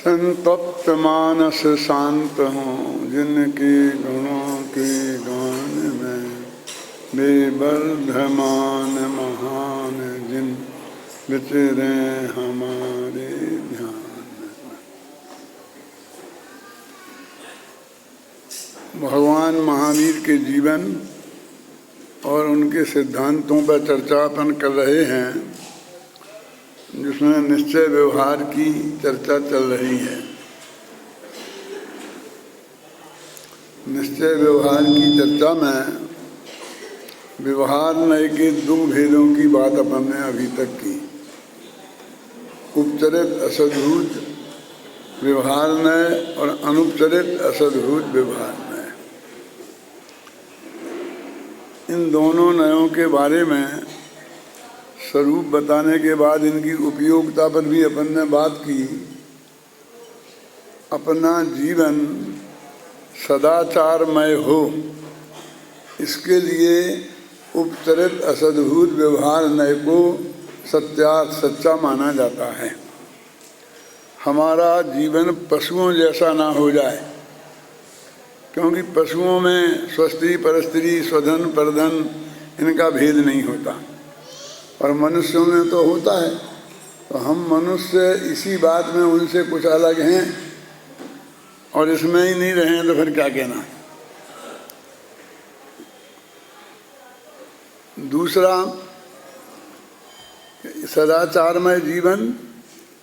संतप्त मानस शांत हों जिनके गुणों के गान में, बेवर्धमान महान जिन विचरे हमारे ध्यान में। भगवान महावीर के जीवन और उनके सिद्धांतों पर चर्चा अपन कर रहे हैं, जिसमें निश्चय व्यवहार की चर्चा चल रही है। निश्चय व्यवहार की चर्चा में व्यवहार नय के दो भेदों की बात अपन ने अभी तक की। उपचरित असद्भूत व्यवहार नय और अनुपचरित असद्भूत व्यवहार नय। इन दोनों नयों के बारे में स्वरूप बताने के बाद इनकी उपयोगिता पर भी अपन ने बात की। अपना जीवन सदाचारमय हो, इसके लिए उपचरित असद्भूत व्यवहार नय को सत्यार्थ सच्चा माना जाता है। हमारा जीवन पशुओं जैसा ना हो जाए, क्योंकि पशुओं में स्वस्त्री परस्त्री स्वधन परधन इनका भेद नहीं होता, और मनुष्यों में तो होता है। तो हम मनुष्य इसी बात में उनसे कुछ अलग हैं और इसमें ही नहीं रहे तो फिर क्या कहना। दूसरा, सदाचारमय जीवन,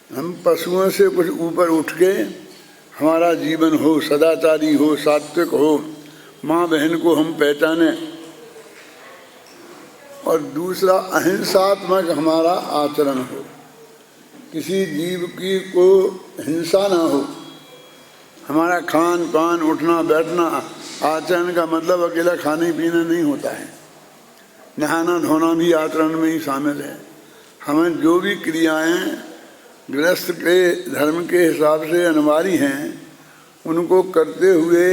हम पशुओं से कुछ ऊपर उठ के हमारा जीवन हो, सदाचारी हो, सात्विक हो, माँ बहन को हम पहचाने। और दूसरा, अहिंसात्मक हमारा आचरण हो, किसी जीव की को हिंसा ना हो। हमारा खान पान उठना बैठना आचरण का मतलब अकेला खाने पीना नहीं होता है, नहाना धोना भी आचरण में ही शामिल है। हमें जो भी क्रियाएं गृहस्थ के धर्म के हिसाब से अनिवार्य हैं, उनको करते हुए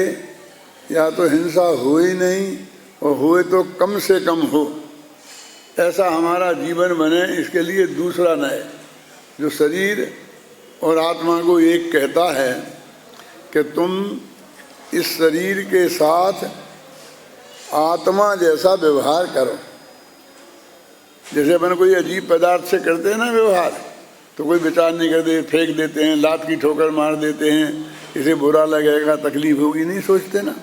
या तो हिंसा हो ही नहीं, और होए तो कम से कम हो, ऐसा हमारा जीवन बने। इसके लिए दूसरा नय, जो शरीर और आत्मा को एक कहता है कि तुम इस शरीर के साथ आत्मा जैसा व्यवहार करो। जैसे अपन कोई अजीब पदार्थ से करते हैं ना व्यवहार, तो कोई विचार नहीं करते, फेंक देते हैं, लात की ठोकर मार देते हैं, इसे बुरा लगेगा, तकलीफ होगी, नहीं सोचते ना।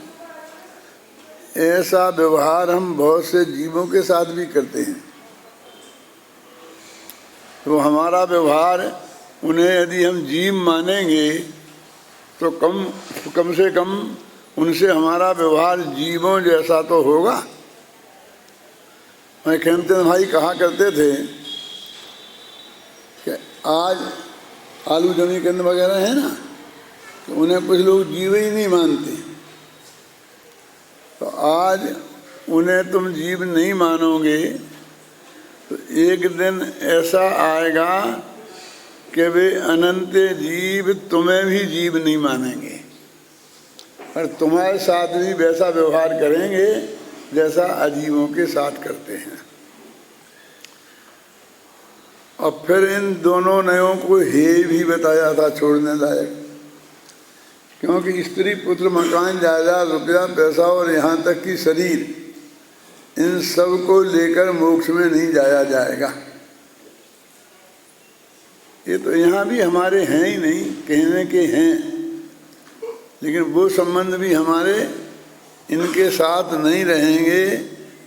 ऐसा व्यवहार हम बहुत से जीवों के साथ भी करते हैं। तो हमारा व्यवहार, उन्हें यदि हम जीव मानेंगे तो कम से कम उनसे हमारा व्यवहार जीवों जैसा तो होगा। मैं खेमचंद भाई कहा करते थे कि आज आलू जमीकंद वगैरह है ना, तो उन्हें कुछ लोग जीव ही नहीं मानते। तो आज उन्हें तुम जीव नहीं मानोगे तो एक दिन ऐसा आएगा कि वे अनंत जीव तुम्हें भी जीव नहीं मानेंगे, और तुम्हारे साथ भी वैसा व्यवहार करेंगे जैसा अजीवों के साथ करते हैं। और फिर इन दोनों नयों को हेय भी बताया था छोड़ने लायक, क्योंकि स्त्री पुत्र मकान जायदाद रुपया पैसा और यहाँ तक कि शरीर, इन सब को लेकर मोक्ष में नहीं जाया जाएगा। ये तो यहाँ भी हमारे हैं ही नहीं, कहने के हैं, लेकिन वो संबंध भी हमारे इनके साथ नहीं रहेंगे।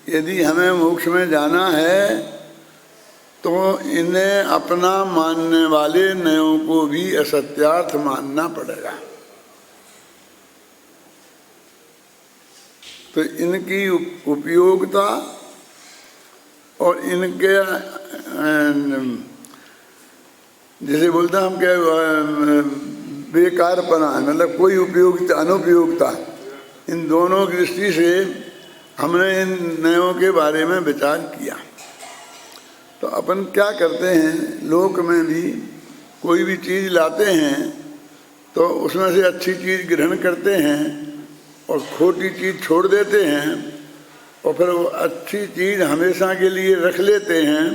यदि हमें मोक्ष में जाना है तो इन्हें अपना मानने वाले नयों को भी असत्यार्थ मानना पड़ेगा। तो इनकी उपयोगिता और इनके जैसे बोलते हैं हम क्या बेकारपना, मतलब कोई उपयोगिता अनुपयोगिता, इन दोनों की दृष्टि से हमने इन नयों के बारे में विचार किया। तो अपन क्या करते हैं, लोक में भी कोई भी चीज़ लाते हैं तो उसमें से अच्छी चीज़ ग्रहण करते हैं और खोटी चीज़ छोड़ देते हैं, और फिर वो अच्छी चीज़ हमेशा के लिए रख लेते हैं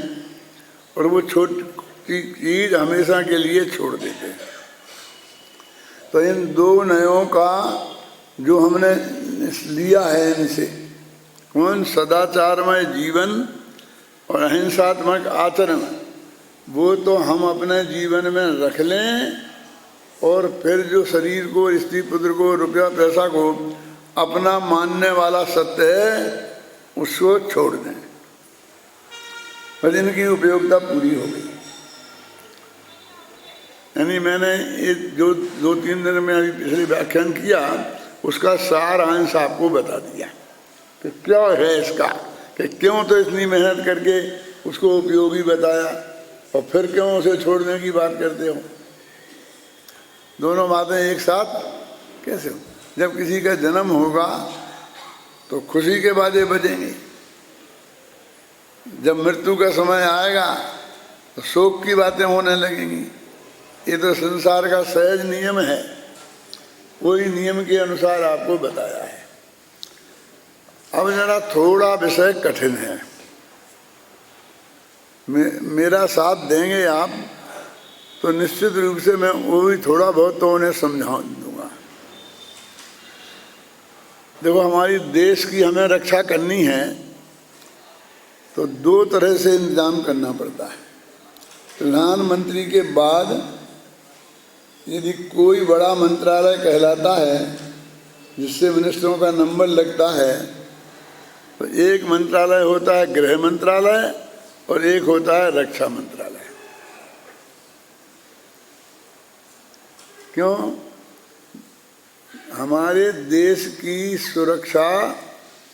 और वो छोटी चीज़ हमेशा के लिए छोड़ देते हैं। तो इन दो नयों का जो हमने लिया है इनसे, कौन सदाचारमय जीवन और अहिंसात्मक आचरण, वो तो हम अपने जीवन में रख लें और फिर जो शरीर को, स्त्री पुत्र को, रुपया पैसा को अपना मानने वाला सत्य है उसको छोड़ दें। पर इनकी उपयोगिता पूरी हो गई। यानी मैंने ये जो 2-3 दिन में अभी पिछले व्याख्यान किया उसका सार अंश आपको बता दिया कि क्या है इसका, कि क्यों तो इतनी मेहनत करके उसको उपयोगी बताया और फिर क्यों उसे छोड़ने की बात करते हो। दोनों बातें एक साथ कैसे हो? जब किसी का जन्म होगा तो खुशी के बाजे बजेंगे, जब मृत्यु का समय आएगा तो शोक की बातें होने लगेंगी। ये तो संसार का सहज नियम है, वही नियम के अनुसार आपको बताया है। अब जरा थोड़ा विषय कठिन है, मेरा साथ देंगे आप तो निश्चित रूप से मैं वो भी थोड़ा बहुत तो उन्हें समझा दूंगा। देखो, हमारी देश की हमें रक्षा करनी है तो 2 तरह से इंतजाम करना पड़ता है। प्रधानमंत्री के बाद यदि कोई बड़ा मंत्रालय कहलाता है जिससे मिनिस्टरों का नंबर लगता है, तो एक मंत्रालय होता है गृह मंत्रालय और एक होता है रक्षा मंत्रालय। क्यों? हमारे देश की सुरक्षा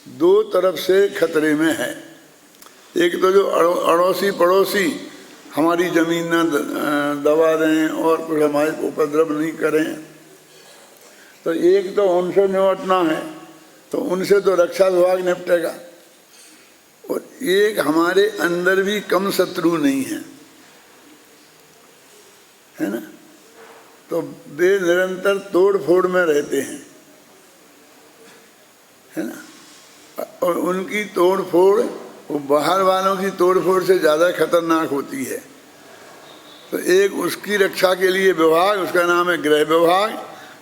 2 तरफ से खतरे में है। एक तो जो अड़ोसी पड़ोसी हमारी ज़मीन न दबा दें और कुछ हमारे उपद्रव नहीं करें, तो एक तो उनसे निपटना है, तो उनसे तो रक्षा विभाग निपटेगा। और एक हमारे अंदर भी कम शत्रु नहीं है, है ना? तो वे निरंतर तोड़ फोड़ में रहते हैं, है ना? और उनकी तोड़ फोड़ वो बाहर वालों की तोड़ फोड़ से ज़्यादा खतरनाक होती है। तो एक उसकी रक्षा के लिए विभाग, उसका नाम है गृह विभाग,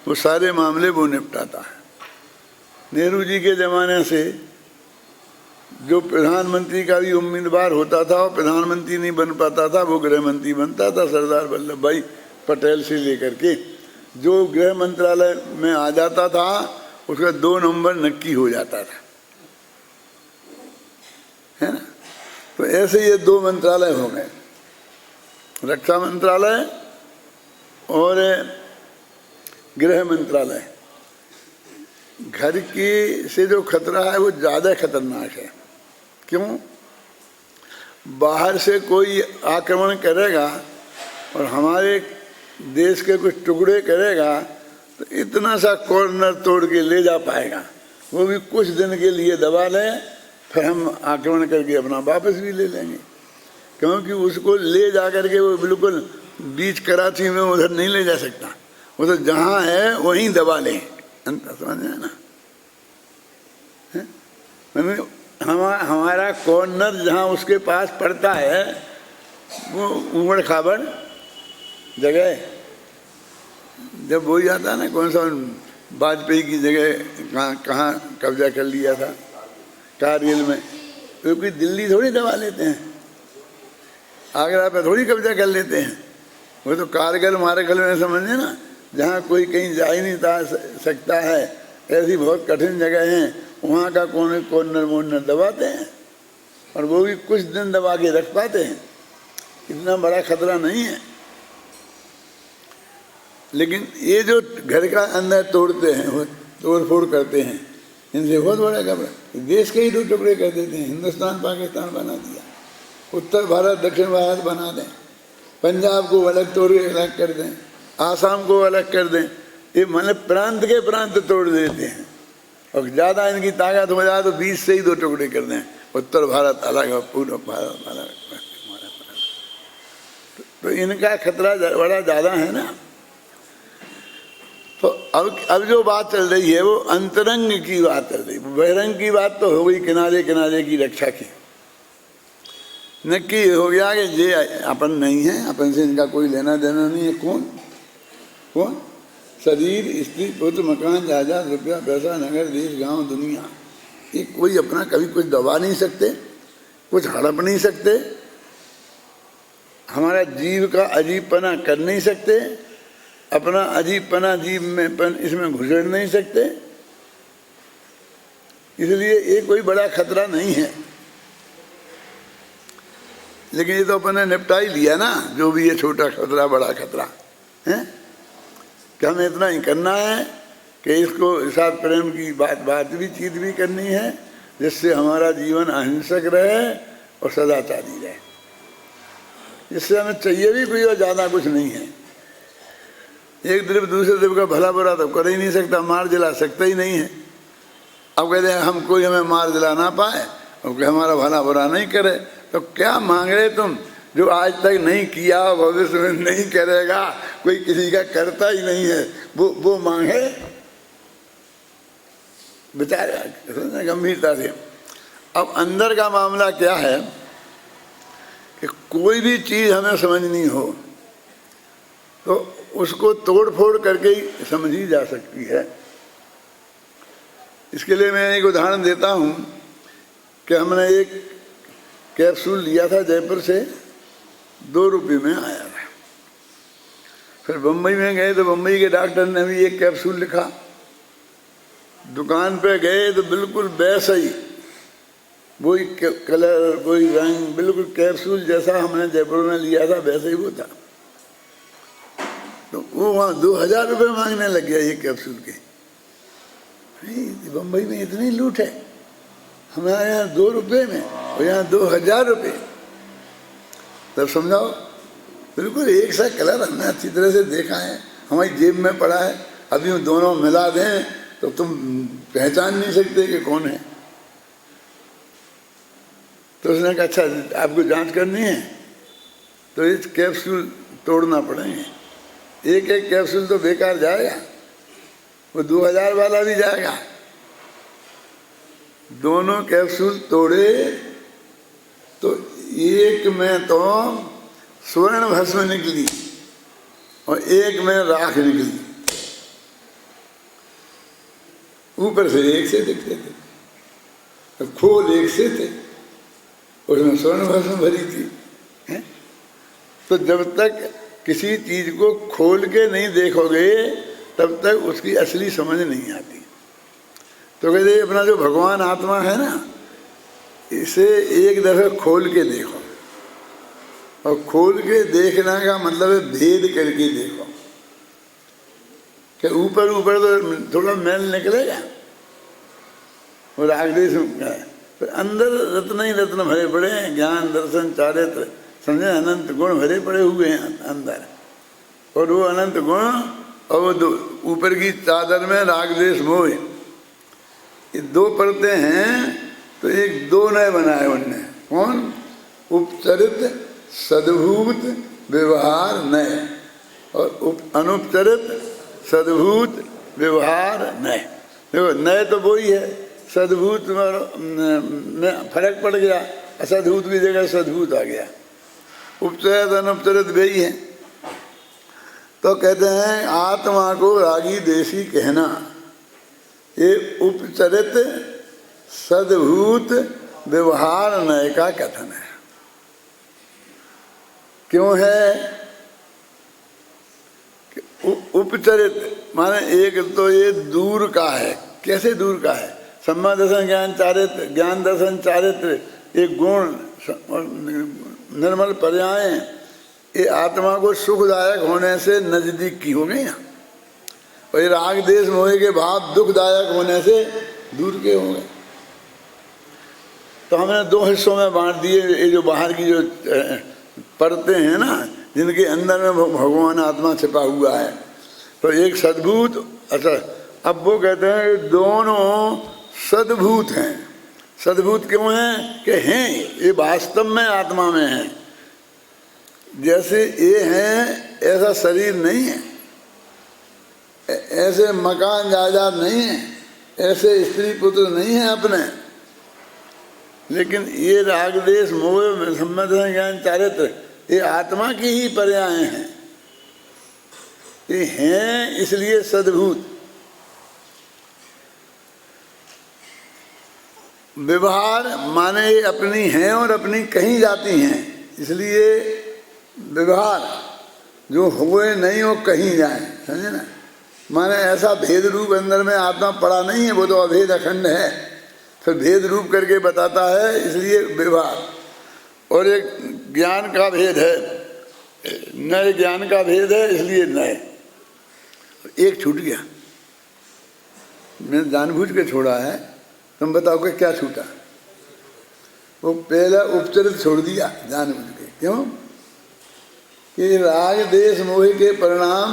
वो सारे मामले वो निपटाता है। नेहरू जी के ज़माने से जो प्रधानमंत्री का भी उम्मीदवार होता था और प्रधानमंत्री नहीं बन पाता था, वो गृह मंत्री बनता था। सरदार वल्लभ भाई पटेल से लेकर के जो गृह मंत्रालय में आ जाता था उसका 2 नंबर नक्की हो जाता था, है ना? तो ऐसे ये 2 मंत्रालय हो गए, रक्षा मंत्रालय और गृह मंत्रालय। घर की से जो खतरा है वो ज़्यादा खतरनाक है। क्यों? बाहर से कोई आक्रमण करेगा और हमारे देश के कुछ टुकड़े करेगा तो इतना सा कॉर्नर तोड़ के ले जा पाएगा, वो भी कुछ दिन के लिए दबा लें, फिर हम आक्रमण करके अपना वापस भी ले लेंगे। क्योंकि उसको ले जा करके वो बिल्कुल बीच कराची में उधर नहीं ले जा सकता, वो तो जहाँ है वहीं दबा लें। अंतर समझ में ना? हमारा कॉर्नर जहाँ उसके पास पड़ता है वो उबड़ खाबड़ जगह, जब वो जाता है ना, कौन सा वाजपेयी की जगह कहाँ कब्जा कर लिया था, कारगिल में, तो कोई दिल्ली थोड़ी दबा लेते हैं, आगरा पे थोड़ी कब्जा कर लेते हैं। वो तो कारगिल मारगल में समझे ना, जहाँ कोई कहीं जा ही नहीं सकता है, ऐसी बहुत कठिन जगह हैं, वहाँ का कॉर्नर दबाते हैं और वो भी कुछ दिन दबा के रख पाते हैं। इतना बड़ा खतरा नहीं है। लेकिन ये जो घर का अंदर तोड़ते हैं, वो तोड़ फोड़ करते हैं, इनसे बहुत बड़ा खतरा। देश के ही 2 टुकड़े कर देते हैं, हिंदुस्तान पाकिस्तान बना दिया, उत्तर भारत दक्षिण भारत बना दें, पंजाब को अलग तोड़ के अलग कर दें, आसाम को अलग कर दें। ये मतलब प्रांत के प्रांत तोड़ देते हैं। और ज़्यादा इनकी ताकत हो जाए तो 20 से ही 2 टुकड़े कर दें, उत्तर भारत अलग और पूर्व भारत अलग। तो इनका खतरा बड़ा ज़्यादा है ना। तो अब जो बात चल रही है वो अंतरंग की बात चल रही है। बहिरंग की बात तो हो गई किनारे किनारे की रक्षा की, नक्की हो गया कि ये अपन नहीं है, अपन से इनका कोई लेना देना नहीं है। कौन कौन? शरीर, स्त्री, पुत्र, मकान, जायदाद, रुपया, पैसा, नगर, देश, गांव, दुनिया, ये कोई अपना कभी कुछ दबा नहीं सकते, कुछ हड़प नहीं सकते, हमारा जीव का अजीबपना कर नहीं सकते, अपना अजीबपना जीव में इसमें घुसड़ नहीं सकते। इसलिए ये कोई बड़ा खतरा नहीं है। लेकिन ये तो अपन ने निपटा ही लिया ना, जो भी ये छोटा खतरा बड़ा खतरा है, कि हमें इतना ही करना है कि इसको साथ प्रेम की बात भी चीत भी करनी है, जिससे हमारा जीवन अहिंसक रहे और सदाचारी रहे। इससे हमें चाहिए भी कोई और ज़्यादा कुछ नहीं है। एक द्रव्य दूसरे द्रव्य का भला बुरा तो कर ही नहीं सकता, मार जला सकता ही नहीं है। अब कहते हैं हम कोई हमें मार जला ना पाए और कोई हमारा भला बुरा नहीं करे, तो क्या मांग रहे तुम? जो आज तक नहीं किया, भविष्य में नहीं करेगा, कोई किसी का करता ही नहीं है, वो मांगे? बेचारा गंभीरता से। अब अंदर का मामला क्या है कि कोई भी चीज़ हमें समझनी हो तो उसको तोड़ फोड़ करके ही समझी जा सकती है। इसके लिए मैं एक उदाहरण देता हूँ कि हमने एक कैप्सूल लिया था जयपुर से, 2 रुपये में आया था। फिर बम्बई में गए तो बम्बई के डॉक्टर ने भी एक कैप्सूल लिखा। दुकान पे गए तो बिल्कुल वैसा ही, वही कलर, वही रंग, बिल्कुल कैप्सूल जैसा हमने जयपुर में लिया था वैसे ही वो था। तो वो वहाँ 2000 रुपये मांगने लग गया ये कैप्सूल के। बम्बई में इतनी लूट है, हमारे यहाँ 2 रुपये में और यहाँ 2000 रुपये। तब समझाओ, बिल्कुल एक सा कलर हमने अच्छी तरह से देखा है, हमारी जेब में पड़ा है, अभी हम दोनों मिला दें तो तुम पहचान नहीं सकते कि कौन है। तो उसने कहा अच्छा आपको जांच करनी है तो इस कैप्सूल तोड़ना पड़ेंगे। एक एक कैप्सूल तो बेकार जाएगा, वो 2000 वाला भी जाएगा। दोनों कैप्सूल तोड़े तो एक में तो स्वर्ण भस्म निकली और एक में राख निकली। ऊपर से एक से दिखते थे, तो खोल एक से थे, उसमें स्वर्ण भस्म भरी थी है? तो जब तक किसी चीज को खोल के नहीं देखोगे तब तक उसकी असली समझ नहीं आती। तो कहते अपना जो भगवान आत्मा है ना, इसे एक दफे खोल के देखो। और खोल के देखना का मतलब है भेद करके देखो। कि ऊपर ऊपर तो थोड़ा मैल निकलेगा और आगे फिर अंदर रत्न ही रत्न भरे पड़े हैं, ज्ञान दर्शन चारित्र समझे, अनंत गुण भरे पड़े हुए हैं अंदर। और वो अनंत गुण और वो ऊपर की चादर में राग द्वेष मोह, ये 2 परतें हैं। तो एक 2 नए बनाए उनने। कौन? उपचरित सद्भूत व्यवहार नए और अनुपचरित सद्भूत व्यवहार नए। देखो नए तो वही है, सद्भूत में फर्क पड़ गया, असद्भूत की जगह सद्भूत आ गया। उपचरित अनुपचरित वही है। तो कहते हैं आत्मा को रागी देशी कहना, ये उपचरित सद्भूत व्यवहार नय का कथन है। क्यों है? उपचरित माने एक तो ये दूर का है। कैसे दूर का है? सम्मा दर्शन ज्ञान चारित्र, ज्ञान दर्शन चारित्र, ये गुण निर्मल पर्याय, ये आत्मा को सुखदायक होने से नजदीक की हो गई ना। और ये राग देश मोह के भाव दुखदायक होने से दूर के हो गए। तो हमने 2 हिस्सों में बांट दिए। ये जो बाहर की जो परतें हैं ना, जिनके अंदर में भगवान आत्मा छिपा हुआ है, तो एक सद्भूत। अच्छा अब वो कहते हैं दोनों सद्भूत हैं। सद्भूत क्यों हैं? कि हैं ये वास्तव में आत्मा में है। जैसे ये हैं ऐसा शरीर नहीं है। ऐसे मकान जायदाद नहीं है, ऐसे स्त्री पुत्र नहीं है अपने, लेकिन ये राग देश मोह सम्मत ज्ञान चारित्र ये आत्मा की ही पर्याय हैं। ये हैं इसलिए सद्भूत। व्यवहार माने ये अपनी हैं और अपनी कहीं जाती हैं, इसलिए व्यवहार जो हुए नहीं वो कहीं जाए, समझे ना। माने ऐसा भेद रूप अंदर में आत्मा पड़ा नहीं है, वो तो अभेद अखंड है, फिर भेद रूप करके बताता है, इसलिए व्यवहार। और एक ज्ञान का भेद है, नए ज्ञान का भेद है, इसलिए नए। एक छूट गया, मैंने जानबूझ के छोड़ा है, तुम बताओ कि क्या छूटा। वो पहला उपचरित छोड़ दिया जानबूझ के। क्यों? कि राग देश मोह के परिणाम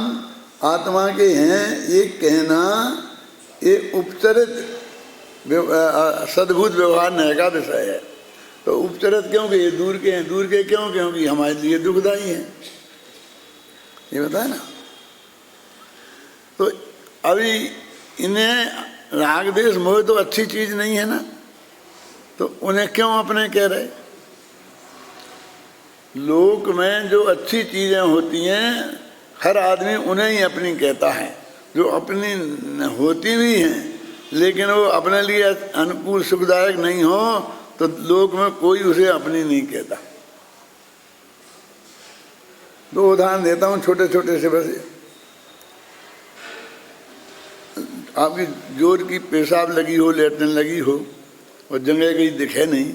आत्मा के हैं, ये कहना ये उपचरित सद्भूत व्यवहार नए का विषय है। तो उपचरित क्यों कि ये दूर के हैं। दूर के क्यों? क्योंकि हमारे लिए दुखदायी हैं, ये बताया ना। तो अभी इन्हें राग देश मोह तो अच्छी चीज नहीं है ना, तो उन्हें क्यों अपने कह रहे। लोक में जो अच्छी चीजें होती हैं हर आदमी उन्हें ही अपनी कहता है, जो अपनी होती भी हैं लेकिन वो अपने लिए अनुकूल सुखदायक नहीं हो तो लोक में कोई उसे अपनी नहीं कहता। दो उदाहरण देता हूँ छोटे छोटे से बस। आपकी जोर की पेशाब लगी हो, लेटने लगी हो और जगह कहीं दिखे नहीं,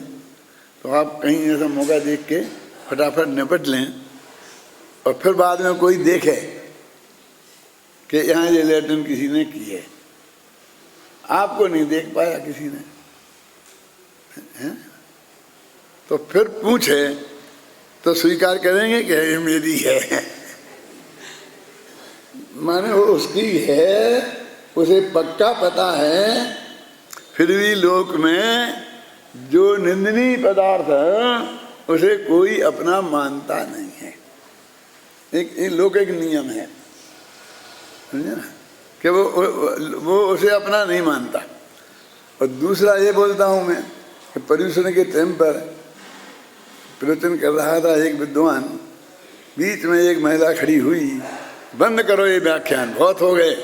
तो आप कहीं ऐसा मौका देख के फटाफट निपट लें और फिर बाद में कोई देखे कि यहाँ ये लेटन किसी ने की है, आपको नहीं देख पाया किसी ने है? तो फिर पूछे तो स्वीकार करेंगे कि ये मेरी है। माने वो उसकी है, उसे पक्का पता है, फिर भी लोक में जो निंदनीय पदार्थ है उसे कोई अपना मानता नहीं है। एक लौकिक नियम है, समझे ना, कि वो उसे अपना नहीं मानता। और दूसरा ये बोलता हूँ मैं कि पर्यूषण के टाइम पर प्रवचन कर रहा था एक विद्वान, बीच में एक महिला खड़ी हुई, बंद करो ये व्याख्यान, बहुत हो गए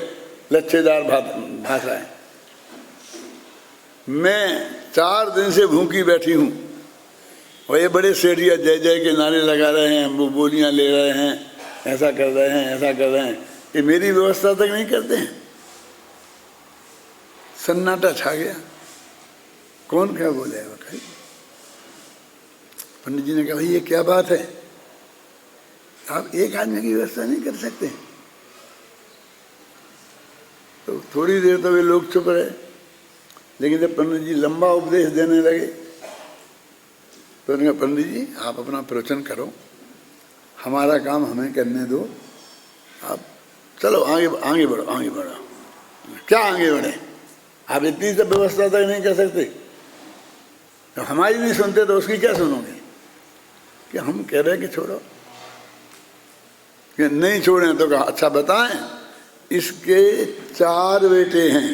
लच्छेदार भाषाएं। मैं 4 दिन से भूखी बैठी हूँ और ये बड़े सेठिया जय जय के नारे लगा रहे हैं, वो बोलियां ले रहे हैं, ऐसा कर रहे हैं, ऐसा कर रहे हैं, ये मेरी व्यवस्था तक नहीं करते हैं। सन्नाटा छा गया, कौन क्या बोले। भाई पंडित जी ने कहा, भाई ये क्या बात है, आप एक आदमी की व्यवस्था नहीं कर सकते। तो थोड़ी देर तो वे लोग चुप रहे, लेकिन जब पंडित जी लंबा उपदेश देने लगे तो उन्होंने कहा, पंडित जी आप अपना प्रवचन करो, हमारा काम हमें करने दो, आप चलो आगे आगे बढ़ो, आगे बढ़ो। क्या आगे बढ़े, आप इतनी सब व्यवस्था तक नहीं कर सकते, तो हमारी नहीं सुनते तो उसकी क्या सुनोगे। कि हम कह रहे कि छोड़ो, कि नहीं छोड़ें तो कहा अच्छा बताएं, इसके 4 बेटे हैं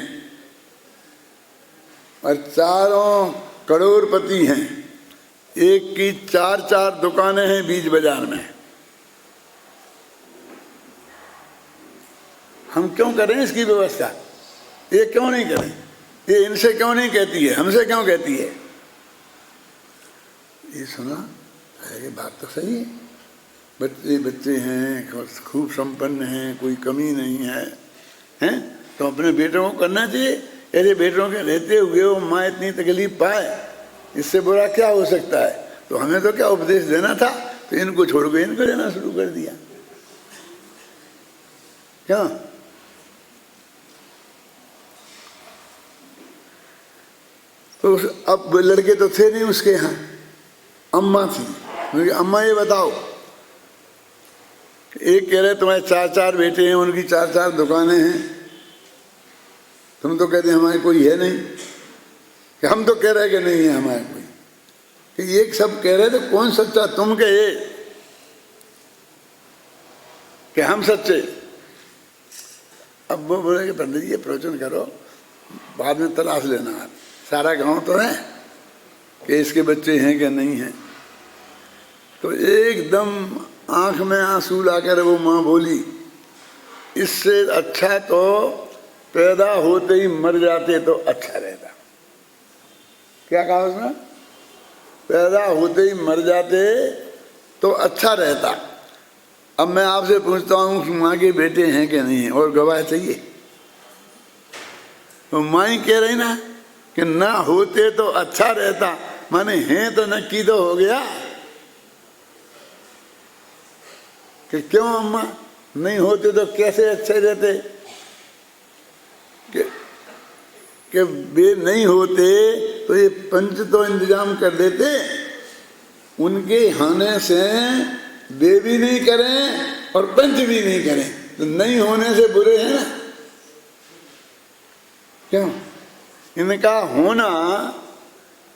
और चारों करोड़पति हैं, एक की 4-4 दुकानें हैं बीच बाजार में, हम क्यों करें इसकी व्यवस्था, ये क्यों नहीं करें, ये इनसे क्यों नहीं कहती है, हमसे क्यों कहती है। ये सुना, ये बात तो सही है, बच्चे बच्चे हैं, खूब संपन्न हैं, कोई कमी नहीं है, हैं तो अपने बेटों को करना चाहिए। ऐसे बेटों के रहते हुए वो माँ इतनी तकलीफ पाए, इससे बुरा क्या हो सकता है। तो हमें तो क्या उपदेश देना था, तो इनको छोड़ के इनको देना शुरू कर दिया। क्या तो अब लड़के तो थे नहीं उसके यहाँ, अम्मा थी। अम्मा ये बताओ, एक कह रहे तुम्हारे 4-4 बेटे हैं, उनकी 4-4 दुकानें हैं, तुम तो कहते हमारे कोई है नहीं, कि हम तो कह रहे कि नहीं है हमारे कोई, कि एक सब कह रहे तो कौन सच्चा, तुम कहे कि हम सच्चे। अब वो बोले कि पंडित जी ये प्रवचन करो, बाद में तलाश लेना। आप सारा गांव तो है कि इसके बच्चे हैं कि नहीं हैं। तो एकदम आंख में आंसू लाकर वो माँ बोली, इससे अच्छा तो पैदा होते ही मर जाते तो अच्छा रहता। क्या कहा उसने? पैदा होते ही मर जाते तो अच्छा रहता। अब मैं आपसे पूछता हूँ कि माँ के बेटे हैं कि नहीं हैं, और गवाह चाहिए? तो माँ ही कह रही ना कि ना होते तो अच्छा रहता, माने हैं तो नक्की तो हो गया कि क्यों अम्मा नहीं होते तो कैसे अच्छे रहते? कि वे नहीं होते तो ये पंच तो इंतजाम कर देते, उनके होने से वे भी नहीं करें और पंच भी नहीं करें, तो नहीं होने से बुरे हैं ना। क्यों? इनका होना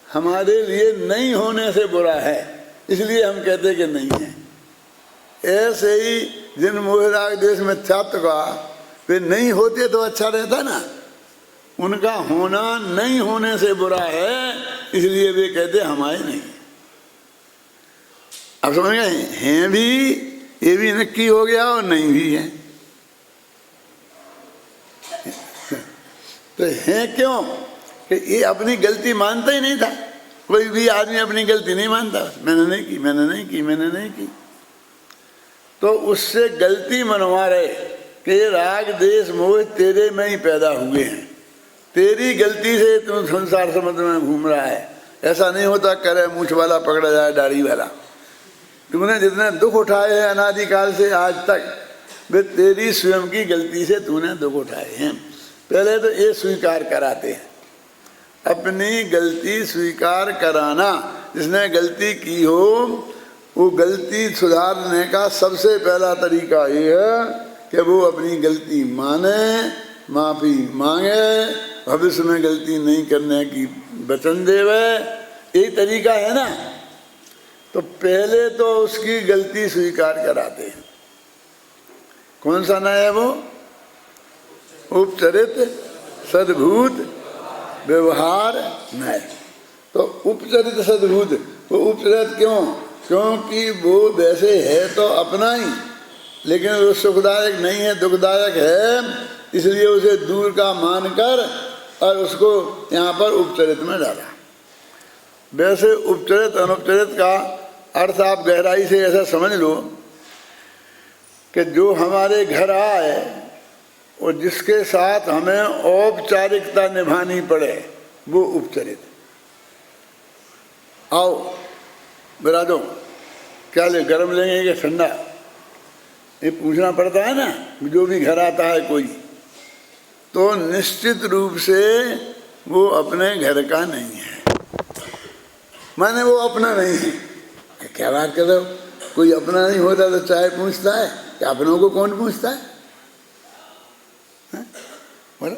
हमारे लिए नहीं होने से बुरा है, इसलिए हम कहते कि नहीं है। ऐसे ही जिन मोहराग देश में छात्र का वे नहीं होते तो अच्छा रहता ना, उनका होना नहीं होने से बुरा है, इसलिए वे कहते हमारे नहीं। अब समझ गए? हैं भी, ये भी नक्की हो गया और नहीं भी है। तो हैं क्यों? कि ये अपनी गलती मानता ही नहीं था। कोई भी आदमी अपनी गलती नहीं मानता, मैंने नहीं की, मैंने नहीं की, मैंने नहीं की। तो उससे गलती मनवा रहे कि राग देश मोह तेरे में ही पैदा हुए हैं, तेरी गलती से तुम संसार समुद्र में घूम रहा है। ऐसा नहीं होता करे मूछ वाला पकड़ा जाए दाढ़ी वाला। तुमने जितने दुख उठाए हैं अनादिकाल से आज तक, वे तेरी स्वयं की गलती से तूने दुख उठाए हैं। पहले तो ये स्वीकार कराते हैं, अपनी गलती स्वीकार कराना। जिसने गलती की हो वो गलती सुधारने का सबसे पहला तरीका ये है कि वो अपनी गलती माने, माफी मांगे, भविष्य में गलती नहीं करने की वचन देवे। यही तरीका है ना। तो पहले तो उसकी गलती स्वीकार कराते हैं। कौन सा न्याय है वो? उपचरित सद्भूत व्यवहार न्याय। तो उपचरित सद्भूत, वो उपचरित क्यों? क्योंकि वो वैसे है तो अपना ही, लेकिन वो सुखदायक नहीं है, दुखदायक है, इसलिए उसे दूर का मानकर और उसको यहाँ पर उपचरित में डाला। वैसे उपचरित अनुपचरित का अर्थ आप गहराई से ऐसा समझ लो कि जो हमारे घर आए और जिसके साथ हमें औपचारिकता निभानी पड़े वो उपचरित। आओ बिरादो, क्या ले, गरम लेंगे कि ठंडा? ये पूछना पड़ता है ना। जो भी घर आता है कोई, तो निश्चित रूप से वो अपने घर का नहीं है, माने वो अपना नहीं है। क्या बात कर रहे हो? कोई अपना नहीं होता तो चाय पूछता है कि अपनों को कौन पूछता है? बोलो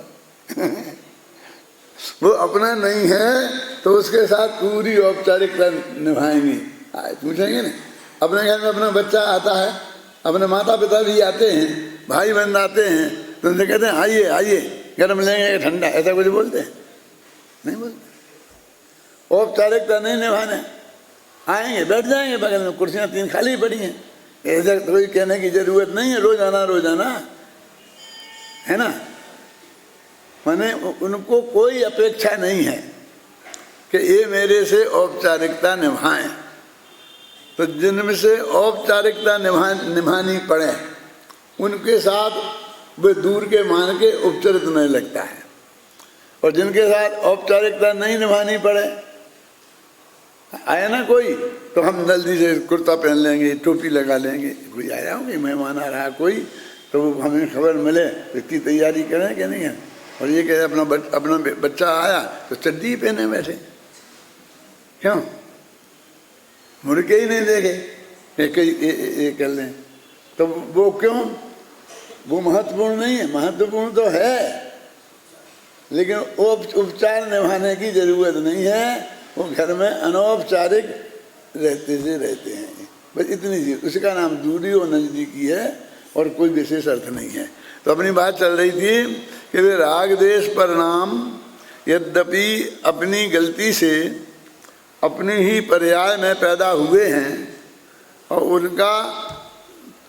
वो अपना नहीं है तो उसके साथ पूरी औपचारिकता निभाएंगे। पूछेंगे ना, अपने घर में अपना बच्चा आता है, अपने माता पिता भी आते हैं, भाई बहन आते हैं, तो उनसे कहते हैं आइए आइए गर्म लेंगे ठंडा, ऐसा कुछ बोलते हैं? नहीं बोलते। औपचारिकता नहीं निभाने, आएंगे बैठ जाएंगे बगल में, कुर्सियाँ 3 खाली पड़ी हैं, ऐसा कोई कहने की जरूरत नहीं है। रोजाना रोजाना है ना, माने उनको कोई अपेक्षा नहीं है कि ये मेरे से औपचारिकता निभाएं। तो जिनमें से औपचारिकता निभानी पड़े उनके साथ वे दूर के मान के उपचरित नहीं लगता है, और जिनके साथ औपचारिकता नहीं निभानी पड़े, आया ना कोई, तो हम जल्दी से कुर्ता पहन लेंगे, टोपी लगा लेंगे। कोई आया हो, कोई मेहमान आ रहा कोई, तो हमें खबर मिले इतनी तैयारी करें कि नहीं है। और ये कहे अपना बच्चा आया तो चड्डी पहने बैठे, क्यों? मुड़ के ही नहीं देखे ये कर लें, तो वो क्यों? वो महत्वपूर्ण नहीं है। महत्वपूर्ण तो है, लेकिन उपचार निभाने की जरूरत नहीं है। वो घर में अनौपचारिक रहते हैं, बस इतनी चीज। उसका नाम दूरी और नजदीकी है और कोई विशेष अर्थ नहीं है। तो अपनी बात चल रही थी कि वे राग देश परिणाम यद्यपि अपनी गलती से अपनी ही पर्याय में पैदा हुए हैं और उनका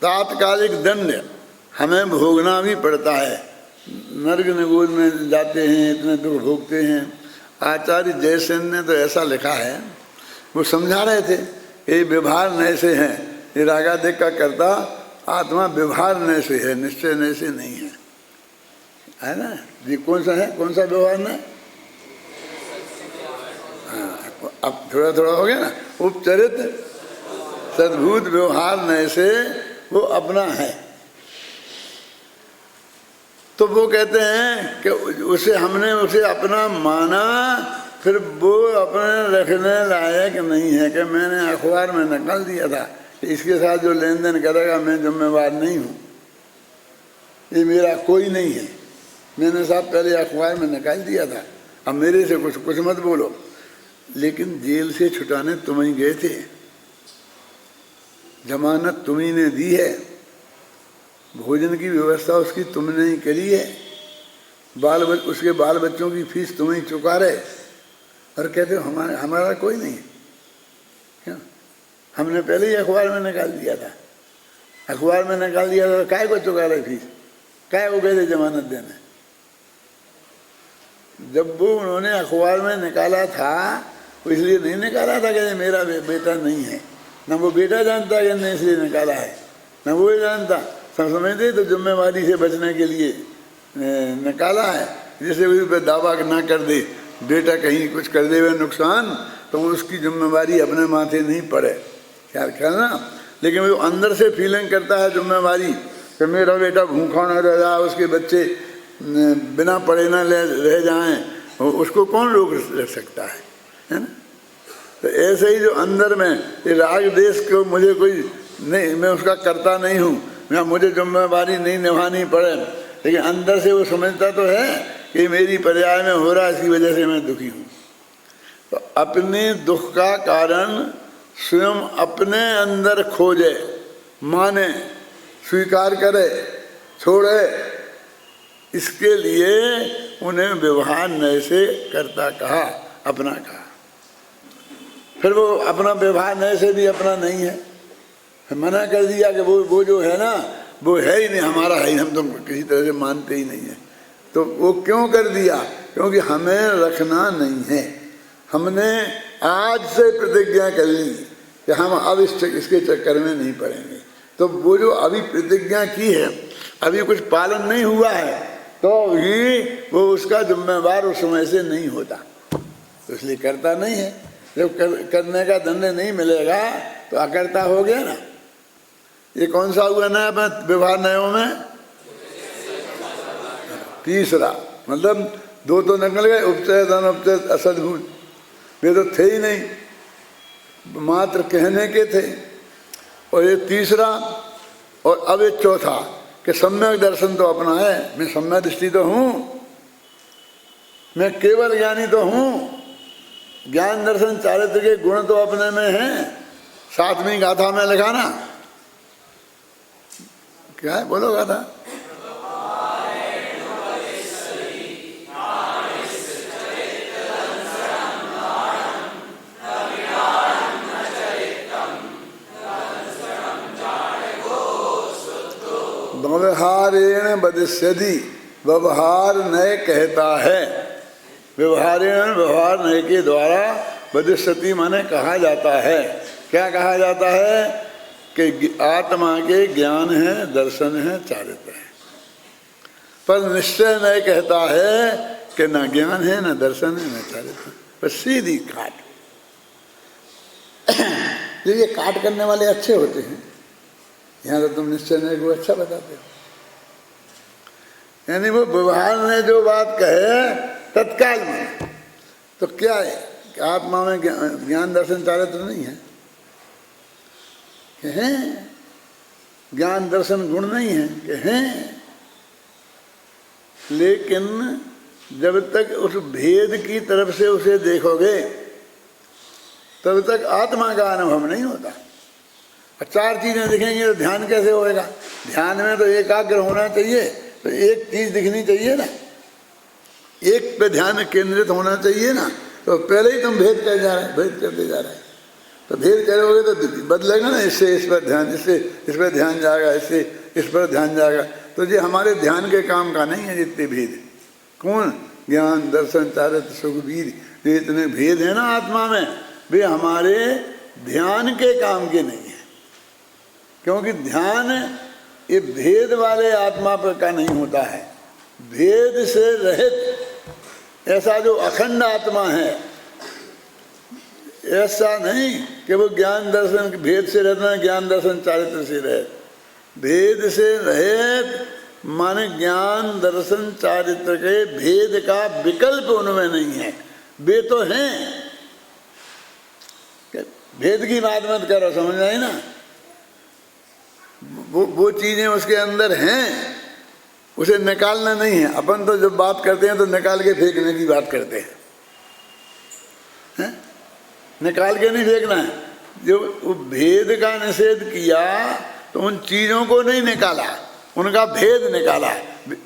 तात्कालिक दंड हमें भोगना भी पड़ता है। नरक निगोद में जाते हैं, इतने दुख भोगते हैं। आचार्य जयसेन ने तो ऐसा लिखा है, वो समझा रहे थे ये व्यवहार नए से हैं, ये रागादेश का कर्ता आत्मा व्यवहार नए से है, निश्चय नए से नहीं है ना। ये कौन सा है, कौन सा व्यवहार नए? अब थोड़ा थोड़ा हो गया ना। उपचरित सद्भूत व्यवहार नए से वो अपना है। तो वो कहते हैं कि उसे हमने उसे अपना माना, फिर वो अपने रखने लायक नहीं है कि मैंने अखबार में निकाल दिया था कि इसके साथ जो लेन देन करेगा मैं जिम्मेवार नहीं हूँ, ये मेरा कोई नहीं है। मैंने साहब पहले अखबार में निकाल दिया था, अब मेरे से कुछ मत बोलो। लेकिन जेल से छुटाने तुम ही गए थे, जमानत तुम्ही ने दी है, भोजन की व्यवस्था उसकी तुमने ही करी है, उसके बाल बच्चों की फीस तुम ही चुका रहे, और कहते हो हमारा कोई नहीं है। क्यों? हमने पहले ही अखबार में निकाल दिया था। अखबार में निकाल दिया था, काय को चुका रहे फीस, काय को गए थे जमानत देने? जब वो उन्होंने अखबार में निकाला था, इसलिए नहीं निकाला था कि मेरा बेटा नहीं है, न वो बेटा जानता कि नहीं इसलिए निकाला है, न वो जानता। सब समझते तो जिम्मेवारी से बचने के लिए निकाला है, जैसे उस पर दावा ना कर दे, बेटा कहीं कुछ कर दे नुकसान तो उसकी जिम्मेवारी अपने माथे नहीं पड़े, ख्याल करना। लेकिन वो अंदर से फीलिंग करता है जिम्मेवारी कि मेरा बेटा भूखा न रह जाए, उसके बच्चे बिना पढ़े ना रह जाएं, उसको कौन रोक सकता है ना। तो ऐसे ही जो अंदर में ये राग देश को मुझे कोई नहीं, मैं उसका करता नहीं हूँ, मैं मुझे जिम्मेवारी नहीं निभानी पड़े, लेकिन अंदर से वो समझता तो है कि मेरी पर्याय में हो रहा है, इसकी वजह से मैं दुखी हूँ। तो अपने दुख का कारण स्वयं अपने अंदर खोजे, माने, स्वीकार करे, छोड़े, इसके लिए उन्हें व्यवहार नए से करता कहा, अपना कहा। फिर वो अपना व्यवहार नए से भी अपना नहीं है, मना कर दिया कि वो जो है ना वो है ही नहीं, हमारा है ही, हम तो किसी तरह से मानते ही नहीं है। तो वो क्यों कर दिया? क्योंकि हमें रखना नहीं है। हमने आज से प्रतिज्ञा कर ली कि हम अब इसके चक्कर में नहीं पड़ेंगे। तो वो जो अभी प्रतिज्ञा की है, अभी कुछ पालन नहीं हुआ है, तो ही वो उसका जिम्मेवार उस समय से नहीं होता, तो इसलिए करता नहीं है। जब करने का दंड नहीं मिलेगा तो अकर्ता हो गया ना। ये कौन सा हुआ ना व्यवहार नयों में? तीसरा, मतलब दो तो निकल गए, उपचय अनुपचय असद्भूत, वे तो थे ही नहीं, मात्र कहने के थे। और ये तीसरा, और अब ये चौथा कि सम्यक दर्शन तो अपना है। मैं सम्यक दृष्टि तो हूँ, मैं केवल ज्ञानी तो हूँ, ज्ञान दर्शन चारित्र के गुण तो अपने में हैं। 7वीं गाथा में लिखा ना, क्या है बोलो गाथा? व्यवहारेण बदिष्यति, व्यवहार नय कहता है। व्यवहारेण, व्यवहार नय के द्वारा, बदिष्यति माने कहा जाता है। क्या कहा जाता है? कि आत्मा के ज्ञान है, दर्शन है, चारित्र है। पर निश्चय नय कहता है कि न ज्ञान है, न दर्शन है, न चारित्र। बस सीधी काट। ये काट करने वाले अच्छे होते हैं, यहाँ तो तुम निश्चय नय को अच्छा बताते हो। यानी वो व्यवहार ने जो बात कहे तत्काल में, तो क्या है कि आत्मा में ज्ञान दर्शन चारित्र नहीं है, कि हैं ज्ञान दर्शन गुण नहीं है, कि हैं। लेकिन जब तक उस भेद की तरफ से उसे देखोगे तब तक आत्मा का अनुभव नहीं होता। 4 चीजें दिखेंगी तो ध्यान कैसे होएगा? ध्यान में तो एकाग्र होना चाहिए, तो एक चीज दिखनी चाहिए ना, एक पे ध्यान केंद्रित होना चाहिए ना। तो पहले ही तुम भेद कर जा रहे हैं, भेद करते जा रहे हैं। तो भेद करोगे तो बदलेगा ना, इससे इस पर ध्यान, इससे इस पर ध्यान जाएगा, इससे इस पर ध्यान जाएगा। तो ये हमारे ध्यान के काम का नहीं है जितने भेद। कौन? ज्ञान, दर्शन, चारित्र, सुख, वीर, ये इतने भेद है ना आत्मा में, वे हमारे ध्यान के काम के नहीं है। क्योंकि ध्यान ये भेद वाले आत्मा पर का नहीं होता है। भेद से रहित ऐसा जो अखंड आत्मा है, ऐसा नहीं कि वो ज्ञान दर्शन, भेद से रहना, ज्ञान दर्शन चारित्र से रहे। भेद से रहित माने ज्ञान दर्शन चारित्र के भेद का विकल्प उनमें नहीं है। वे तो हैं, भेद की बात मत करो, समझ आई ना। वो चीजें उसके अंदर हैं, उसे निकालना नहीं है। अपन तो जब बात करते हैं तो निकाल के फेंकने की बात करते हैं, निकाल के नहीं फेंकना है। जो भेद का निषेध किया तो उन चीजों को नहीं निकाला, उनका भेद निकाला।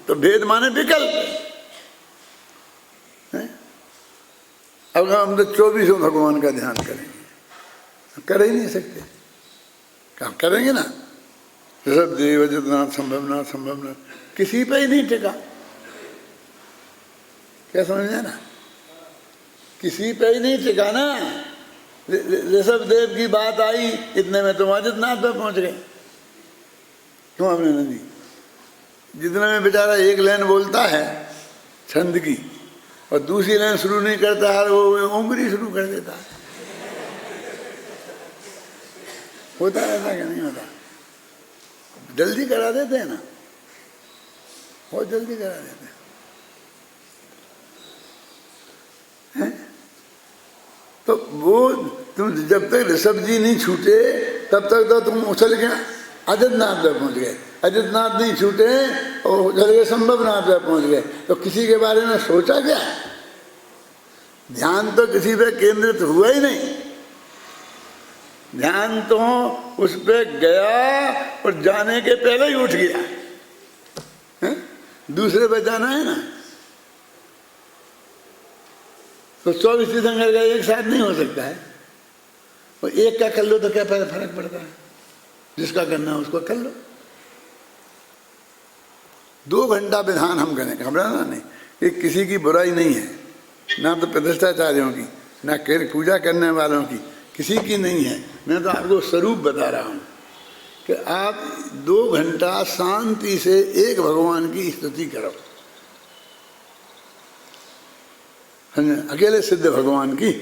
तो भेद माने विकल्प। अब हम तो 24 भगवान का ध्यान करेंगे, कर ही नहीं सकते। काम करेंगे ना, ऋषभ देव जितना संभवनाथ संभवनाथ, किसी पे ही नहीं टिका। क्या समझे ना, किसी पे ही नहीं टिका ना। ऋषभ देव की बात आई, इतने में तुम अजितनाथ पे पहुंच गए। क्यों हमने नहीं? जितने में बेचारा एक लाइन बोलता है छंद की और दूसरी लाइन शुरू नहीं करता है, वो उंगली शुरू कर देता है। होता है ऐसा क्या? नहीं होता। जल्दी करा देते हैं ना, बहुत जल्दी करा देते हैं। तो वो तुम जब तक ऋषभ जी नहीं छूटे तब तक तो तुम उछल के अजितनाथ पे पहुंच गए। अजितनाथ नहीं छूटे और उछल के संभवनाथ पे पहुंच गए। तो किसी के बारे में सोचा क्या? ध्यान तो किसी पे केंद्रित हुआ ही नहीं। ध्यान तो उस पे गया और जाने के पहले ही उठ गया है? दूसरे पे जाना है ना। तो 24 तीर्थंकर का एक साथ नहीं हो सकता है। और एक का कर लो तो क्या फर्क पड़ता है? जिसका करना है उसको कर लो। 2 घंटा विधान हम करें, घबराना नहीं। ये किसी की बुराई नहीं है, ना तो प्रतिष्ठाचार्यों की, ना पूजा करने वालों की, किसी की नहीं है। मैं तो आपको स्वरूप बता रहा हूं कि आप 2 घंटा शांति से एक भगवान की स्तुति करो, अकेले सिद्ध भगवान की।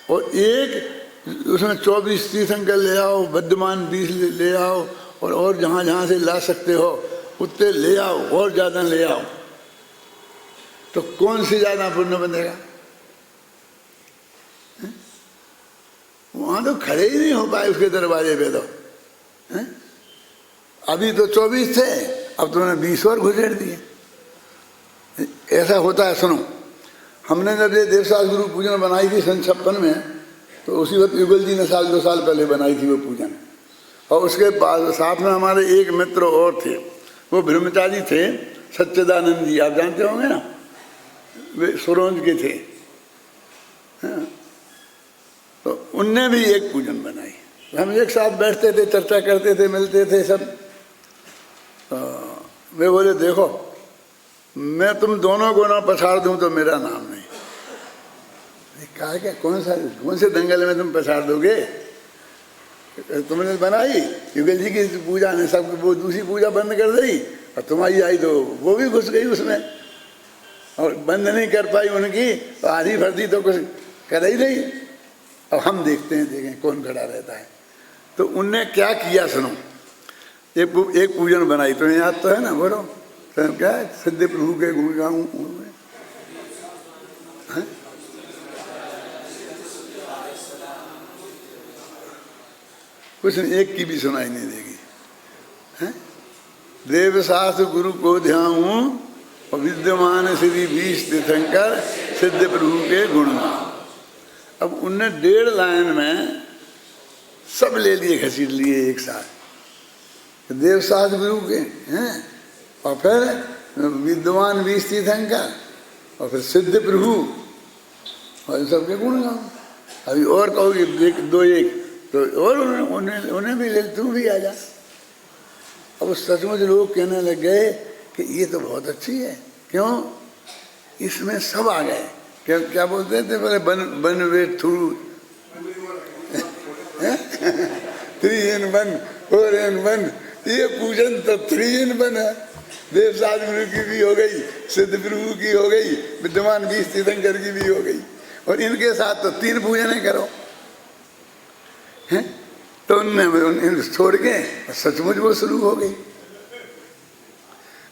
और एक उसमें 24 तीर्थंकर ले आओ, विद्यमान 20 ले आओ, और जहां जहां से ला सकते हो उतने ले आओ, और ज्यादा ले आओ। तो कौन सी ज्यादा पुण्य बनेगा? वहां तो खड़े ही नहीं हो पाए उसके दरवाजे पे। तो अभी तो 24 थे, अब तुमने 20 और घुसेड़ दिए। ऐसा होता है। सुनो, हमने जब ये देवसास गुरु पूजन बनाई थी सन 56 में, तो उसी वक्त युगल जी ने 2 साल पहले बनाई थी वो पूजन। और उसके बाद साथ में हमारे एक मित्र और थे, वो ब्रह्मचारी थे, सच्चिदानंद जी, आप जानते होंगे ना, वे सुरोंज के थे। हाँ, तो उनने भी एक पूजन बनाई। हम एक साथ बैठते थे, चर्चा करते थे, मिलते थे सब। वे बोले देखो, मैं तुम दोनों को ना पछाड़ दूं तो मेरा नाम नहीं। कहा क्या, कौन से दंगल में तुम पछाड़ दोगे? तुमने बनाई युगल जी की पूजा ने, सब वो दूसरी पूजा बंद कर दी, और तुम्हारी आई तो वो भी घुस गई उसमें, और बंद नहीं कर पाई उनकी, तो आधी भरती तो कुछ कर ही नहीं। अब हम देखते हैं, देखें कौन खड़ा रहता है। तो उनने क्या किया सुनो, एक पूजन बनाई, तो याद तो है ना, बोलो तो क्या, सिद्ध प्रभु के गुण गाऊं, कुछ नहीं, एक की भी सुनाई नहीं देगी। देवसास गुरु को ध्याऊं और विद्यमान श्री 20 तीर्थंकर सिद्ध प्रभु के गुण। अब उनने 1.5 लाइन में सब ले लिए, घसीट लिए एक साथ। देवसास गुरु के हैं और फिर विद्वान 20 तीर्थंकर और फिर सिद्ध प्रभु और सबके गुण गाओ। अभी और कहोगे दो एक तो और उन्हें भी ले, तू भी आ जा। अब सचमुच लोग कहने लग गए कि ये तो बहुत अच्छी है। क्यों? इसमें सब आ गए। क्या क्या बोलते थे पहले? बन वे थ्रू 3 in 1 4 in 1। ये पूजन तो 3 in 1 है। देव साधु की भी हो गई, सिद्ध प्रभु की हो गई, विद्वान 20 तीर्थंकर की भी हो गई, और इनके साथ तो 3 पूजनें करो हैं। तो उनने छोड़ के सचमुच वो शुरू हो गई।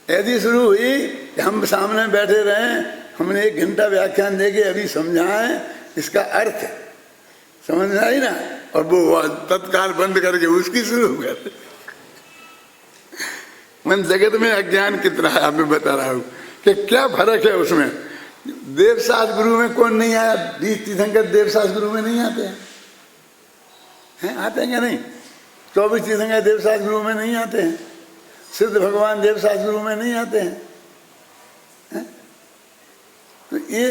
ऐसी शुरू हुई कि हम सामने बैठे रहे, हमने 1 घंटा व्याख्यान देके अभी समझाएं इसका अर्थ समझ में आई ना, और वो तत्काल बंद करके उसकी शुरू कर। मन जगत में अज्ञान कितना है, मैं बता रहा हूँ कि क्या फर्क है उसमें। देवशास्त्र गुरु में कौन नहीं आया? 20 तीर्थंकर देवशास्त्र गुरु में नहीं आते हैं, आते हैं क्या नहीं? 24 तीर्थंकर देवशास्त्र गुरु में नहीं आते हैं। सिद्ध भगवान देवशास्त्र गुरु में नहीं आते हैं। तो ये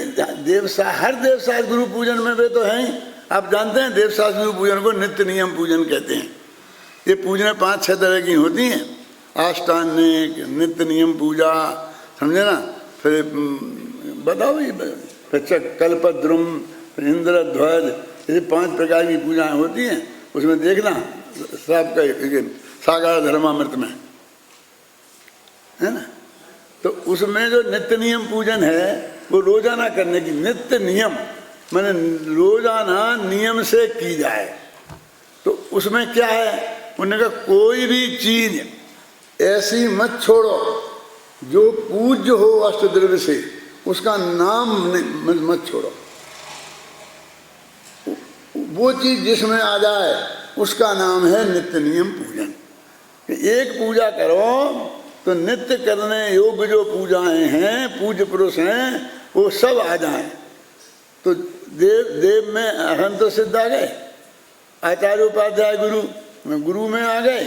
हर देवशास्त्र गुरु पूजन में वे तो हैं ही। आप जानते हैं देवशास्त्र गुरु पूजन को नित्य नियम पूजन कहते हैं। ये पूजन 5-6 तरह की होती हैं। आष्टांगिक, नित्य नियम पूजा, समझे ना। फिर बताओ ये फिर कल्पद्रुम, इंद्रध्वज, ये 5 प्रकार की पूजाएं होती हैं। उसमें देखना सबका सागर धर्मामृत में है ना। तो उसमें जो नित्य नियम पूजन है वो रोजाना करने की। नित्य नियम माने रोजाना नियम से की जाए। तो उसमें क्या है? उन्होंने कहा कोई भी चीज ऐसी मत छोड़ो जो पूज्य हो अष्टद्रव्य से, उसका नाम मत छोड़ो। वो चीज जिसमें आ जाए उसका नाम है नित्य नियम पूजन। एक पूजा करो तो नित्य करने योग्य जो पूजाएं हैं, पूज्य पुरुष हैं, वो सब आ जाएं। तो देव में अहंत सिद्ध आ गए, आचार्य उपाध्याय गुरु में आ गए,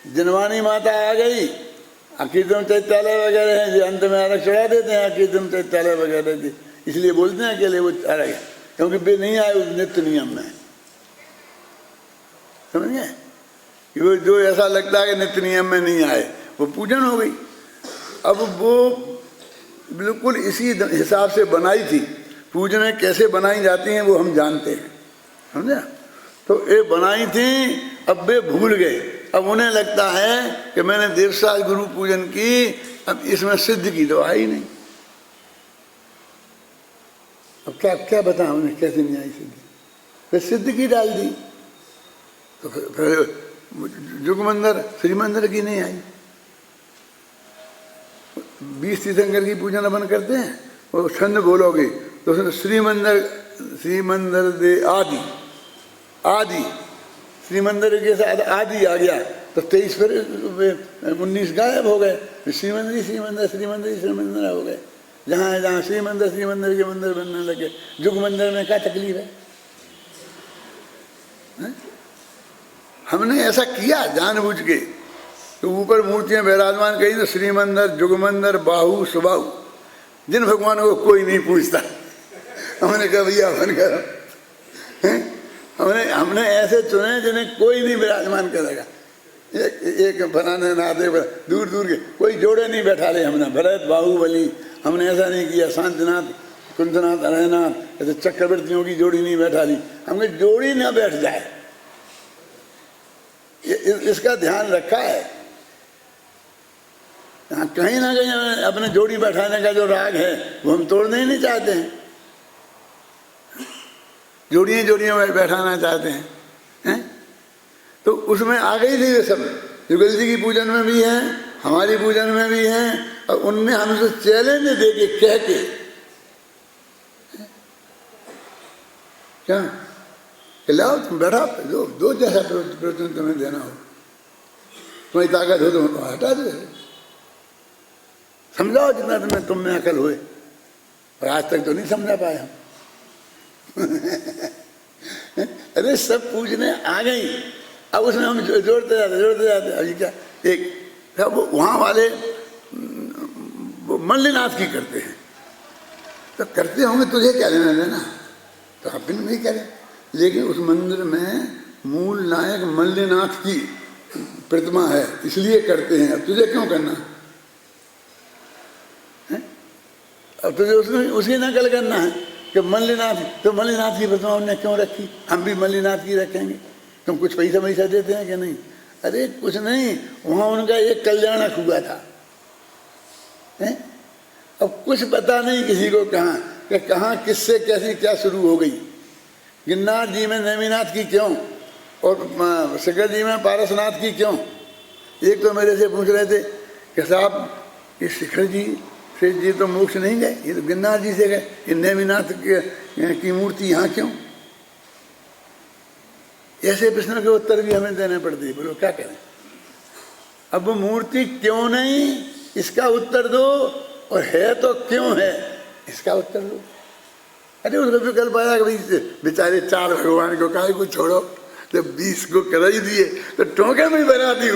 जनवानी माता आ गई, कीर्तन चैत्यालय वगैरह हैं जो अंत में अलग चढ़ा देते हैं, कीर्तन चैत्यालय वगैरह थी, इसलिए बोलते हैं अकेले वो अलग है, क्योंकि वे नहीं आए उस नित्य नियम में। समझ गए? वो जो ऐसा लगता है कि नित्य नियम में नहीं आए, वो पूजन हो गई। अब वो बिल्कुल इसी हिसाब से बनाई थी। पूजनें कैसे बनाई जाती हैं वो हम जानते हैं, समझा। तो ये बनाई थी, अब वे भूल गए। अब उन्हें लगता है कि मैंने देवशास्त्र गुरु पूजन की, अब इसमें सिद्ध की तो आई नहीं। अब क्या बताएं उन्हें कैसे नहीं आई सिद्ध? फिर सिद्ध की डाल दी, तो फिर जुगमंदिर श्रीमंदिर की नहीं आई। 20 तीर्थंकर की पूजन अपन करते हैं, वो छंद बोलोगे तो उसमें श्रीमंदिर दे आदि श्रीमंदिर के साथ आदि आ गया, तो 23 फिर 19 गायब हो गए। श्रीमंदिर हो गए। जहाँ श्रीमंदिर के मंदिर बनने लगे। जुग मंदिर में क्या तकलीफ है? हमने ऐसा किया जानबूझ के। तो ऊपर मूर्तियां विराजमान कही तो श्रीमंदिर, जुगमंदिर, बाहु, सुबाहु, जिन भगवानों को कोई नहीं पूछता। हमने कहा भैया बन करो। हमने ऐसे चुने जिन्हें कोई नहीं विराजमान करेगा। एक बनाने नाते दूर दूर के कोई जोड़े नहीं बैठा ले। हमने भरत, बाहुबली, हमने ऐसा नहीं किया। शांतिनाथ, कुंजनाथ, अरहनाथ, ऐसे चक्रवर्तियों की जोड़ी नहीं बैठा ली। हमने जोड़ी ना बैठ जाए, इसका ध्यान रखा है। कहीं ना कहीं अपने जोड़ी बैठाने का जो राग है वो हम तोड़ना ही नहीं चाहते हैं। जोड़ियां बैठाना चाहते हैं, तो उसमें आ गई थी ये सब। जुगल जी की पूजन में भी है, हमारी पूजन में भी है, और उनने हमसे चैलेंज दे के कह के क्या लाओ तुम बैठा दो जैसा प्रवचन तुम्हें देना हो, तुम्हारी ताकत हो तो हटा दे, समझाओ जितना तुम में अकल हुए। और आज तक तो नहीं समझा पाए हम। अरे सब पूजने आ गई, अब उसमें हम जोड़ते जाते। अभी क्या एक वहाँ वाले मल्लिनाथ की करते हैं। तो करते होंगे, तुझे क्या लेना देना, तो अपन नहीं करें। लेकिन उस मंदिर में मूल नायक मल्लिनाथ की प्रतिमा है, इसलिए करते हैं। अब तुझे क्यों करना है? अब तुझे उसकी नकल करना है कि मल्लिनाथ, तो मल्लिनाथ की प्रतिमा उन्होंने क्यों रखी, हम भी मल्लिनाथ की रखेंगे। तुम कुछ पैसा वैसा देते हैं कि नहीं? अरे कुछ नहीं, वहाँ उनका एक कल्याणक हुआ था है? अब कुछ पता नहीं किसी को कहाँ कि कहाँ किससे कैसी क्या शुरू हो गई। गिरनार जी में नेमिनाथ की क्यों, और शिखर जी में पारसनाथ की क्यों। एक तो मेरे से पूछ रहे थे कि साहब ये शिखर जी से जी तो मोक्ष नहीं गए, ये तो गिरनार जी से गए, ये नेमिनाथ की मूर्ति यहाँ क्यों। ऐसे प्रश्नों के उत्तर भी हमें देने पड़ते हैं। बोलो क्या करें, अब वो मूर्ति क्यों नहीं इसका उत्तर दो, और है तो क्यों है इसका उत्तर दो। अरे उसको विकल्प आया कि बेचारे 4 भगवान को काहे को छोड़ो, जब 20 को कर ही दिए तो टोंके में बना दी।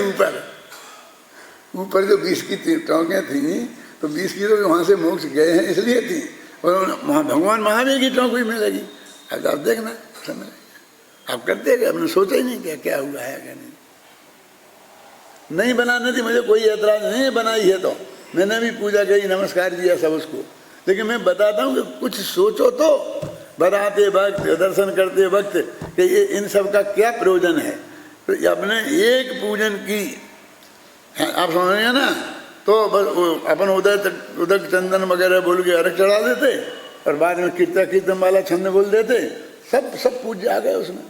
ऊपर जो 20 की टोंके थी, तो 20 की तो वहाँ से मोक्ष गए हैं इसलिए थी, और भगवान महावीर की टोंक भी मिलेगी। अब आप देखना समझ आप करते गए, आपने सोचा ही नहीं क्या हुआ है क्या नहीं बनाने थी। मुझे कोई एतराज नहीं, बनाई है तो मैंने भी पूजा करी, नमस्कार किया सब उसको। लेकिन मैं बताता हूँ कि कुछ सोचो तो बनाते वक्त, दर्शन करते वक्त कि ये इन सब का क्या प्रयोजन है। तो अपने एक पूजन की आप समझेंगे ना, तो अपन उदक चंदन वगैरह बोल के अर्घ चढ़ा देते, और बाद में कीर्तन वाला छंद बोल देते, सब पूज्य आ गए उसमें।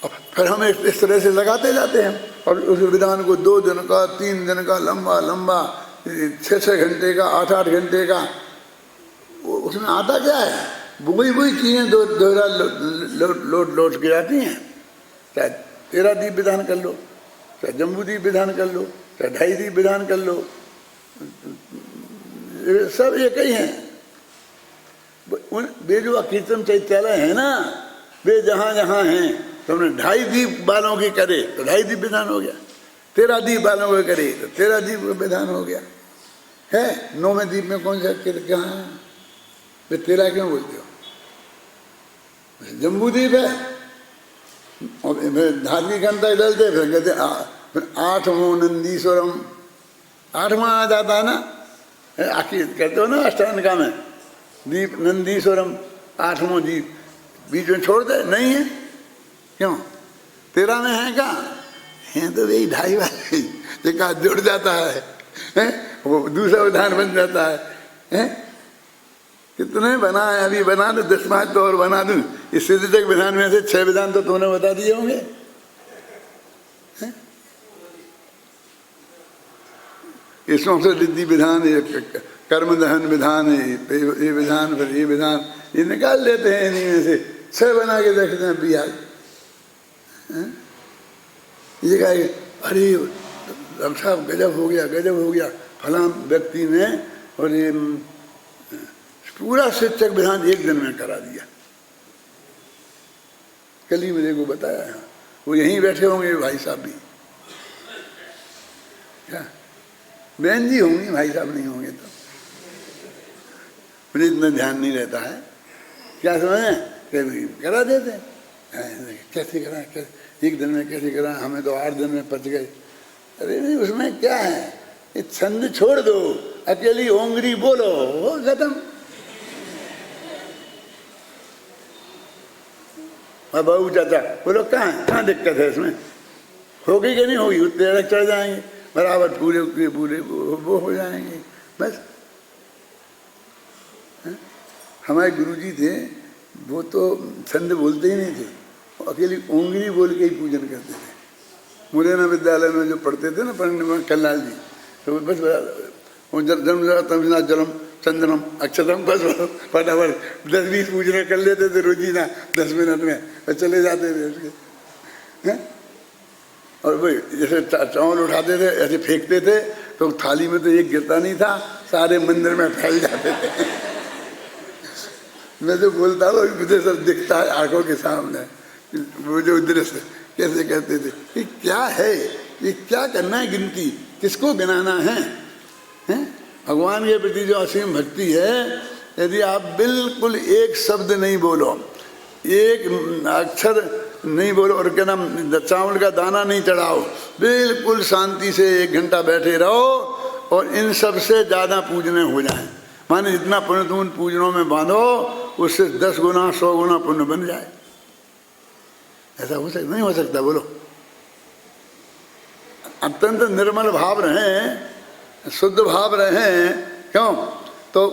और फिर हम इस तरह से लगाते जाते हैं, और उस विधान को 2 दिन का, 3 दिन का, लंबा 6 घंटे का, 8 घंटे का। उसमें आता क्या है, वही चीजें दोहरा लौट के आती हैं। चाहे 13 दीप विधान कर लो, चाहे जम्बू दीप विधान कर लो, चाहे 2.5 दीप विधान कर लो, सब एक ही हैं। वे जो कीर्तन चैत्यालय है ना, वे जहाँ जहाँ हैं, तो हमने 2.5 दीप वालों की करे तो 2.5 दीप विधान हो गया, 13 दीप वालों के करे तो 13 दीप विधान हो गया है। 9वें दीप में कौन सा कहाँ है, वे 13 क्यों बोलते हो? जम्बू दीप है, और धार्मिक अंतर डलते, फिर कहते 8वां नंदीश्वरम, 8वां आ जाता है ना, आखिर कहते हो ना अष्टांगिका में दीप नंदीश्वरम, 8वां दीप बीच में छोड़ दे, नहीं है क्यों? 13 में है क्या है, तो वही 2.5 वाले एक आध जुड़ जाता है, वो दूसरा विधान बन जाता है। कितने बनाए, अभी बना दो 10 5 तो और बना दूं। इस सिद्धि तक विधान में से 6 विधान तो तुमने बता दिए होंगे। इसमें से रिद्धि विधान, कर्म दहन विधान, ये विधान, फिर ये विधान, ये निकाल लेते हैं इन्हीं में से 6 बना के देखते हैं बिहार। ये कहा अरे साहब गजब हो गया फलां व्यक्ति ने, और ये पूरा शिक्षक विधान 1 दिन में करा दिया। कल ही मेरे को बताया है, वो यहीं बैठे होंगे भाई साहब भी, क्या बहन जी होंगी, भाई साहब नहीं होंगे तो मुझे इतना ध्यान नहीं रहता है। क्या समझे, करा देते कैसे करा, 1 दिन में कैसे करा, हमें तो 8 दिन में पच गए। अरे नहीं, उसमें क्या है, ये छंद छोड़ दो, अकेली ओंगरी बोलो, हो खत्म। बाबू चाचा बोलो कहाँ दिक्कत है इसमें, होगी कि नहीं होगी, उतने अलग चढ़ जाएंगे, बराबर पूरे वो हो जाएंगे बस। हमारे गुरुजी थे, वो तो छंद बोलते ही नहीं थे, अकेली उंगली बोल के ही पूजन करते थे। मुरैना विद्यालय में जो पढ़ते थे ना पंडित कल्लाल जी, तो बस जलम चंदनम अक्षतम, बस फटाफट 10-20 पूजन कर लेते थे रोजीना 10 मिनट में, और चले जाते थे उसके। और भाई जैसे चावल उठाते थे ऐसे फेंकते थे, तो थाली में तो एक गिरता नहीं था, सारे मंदिर में फैल जाते थे। मैं तो बोलता हूँ मुझे सब दिखता है आंखों के सामने, वो जो दृश्य कैसे कहते थे, ये क्या है, ये क्या करना है, गिनती किसको गिनाना है, हैं? भगवान के प्रति जो असीम भक्ति है, यदि आप बिल्कुल एक शब्द नहीं बोलो, एक अक्षर नहीं बोलो, और क्या नाम चावल का दाना नहीं चढ़ाओ, बिल्कुल शांति से 1 घंटा बैठे रहो और इन सब से ज़्यादा पूजने हो जाए, माने जितना पुण्य तुम पूजनों में बांधो उससे 10 गुना 100 गुना पुण्य बन जाए। ऐसा हो सकता नहीं? हो सकता? बोलो। अत्यंत निर्मल भाव रहें, शुद्ध भाव रहें, क्यों? तो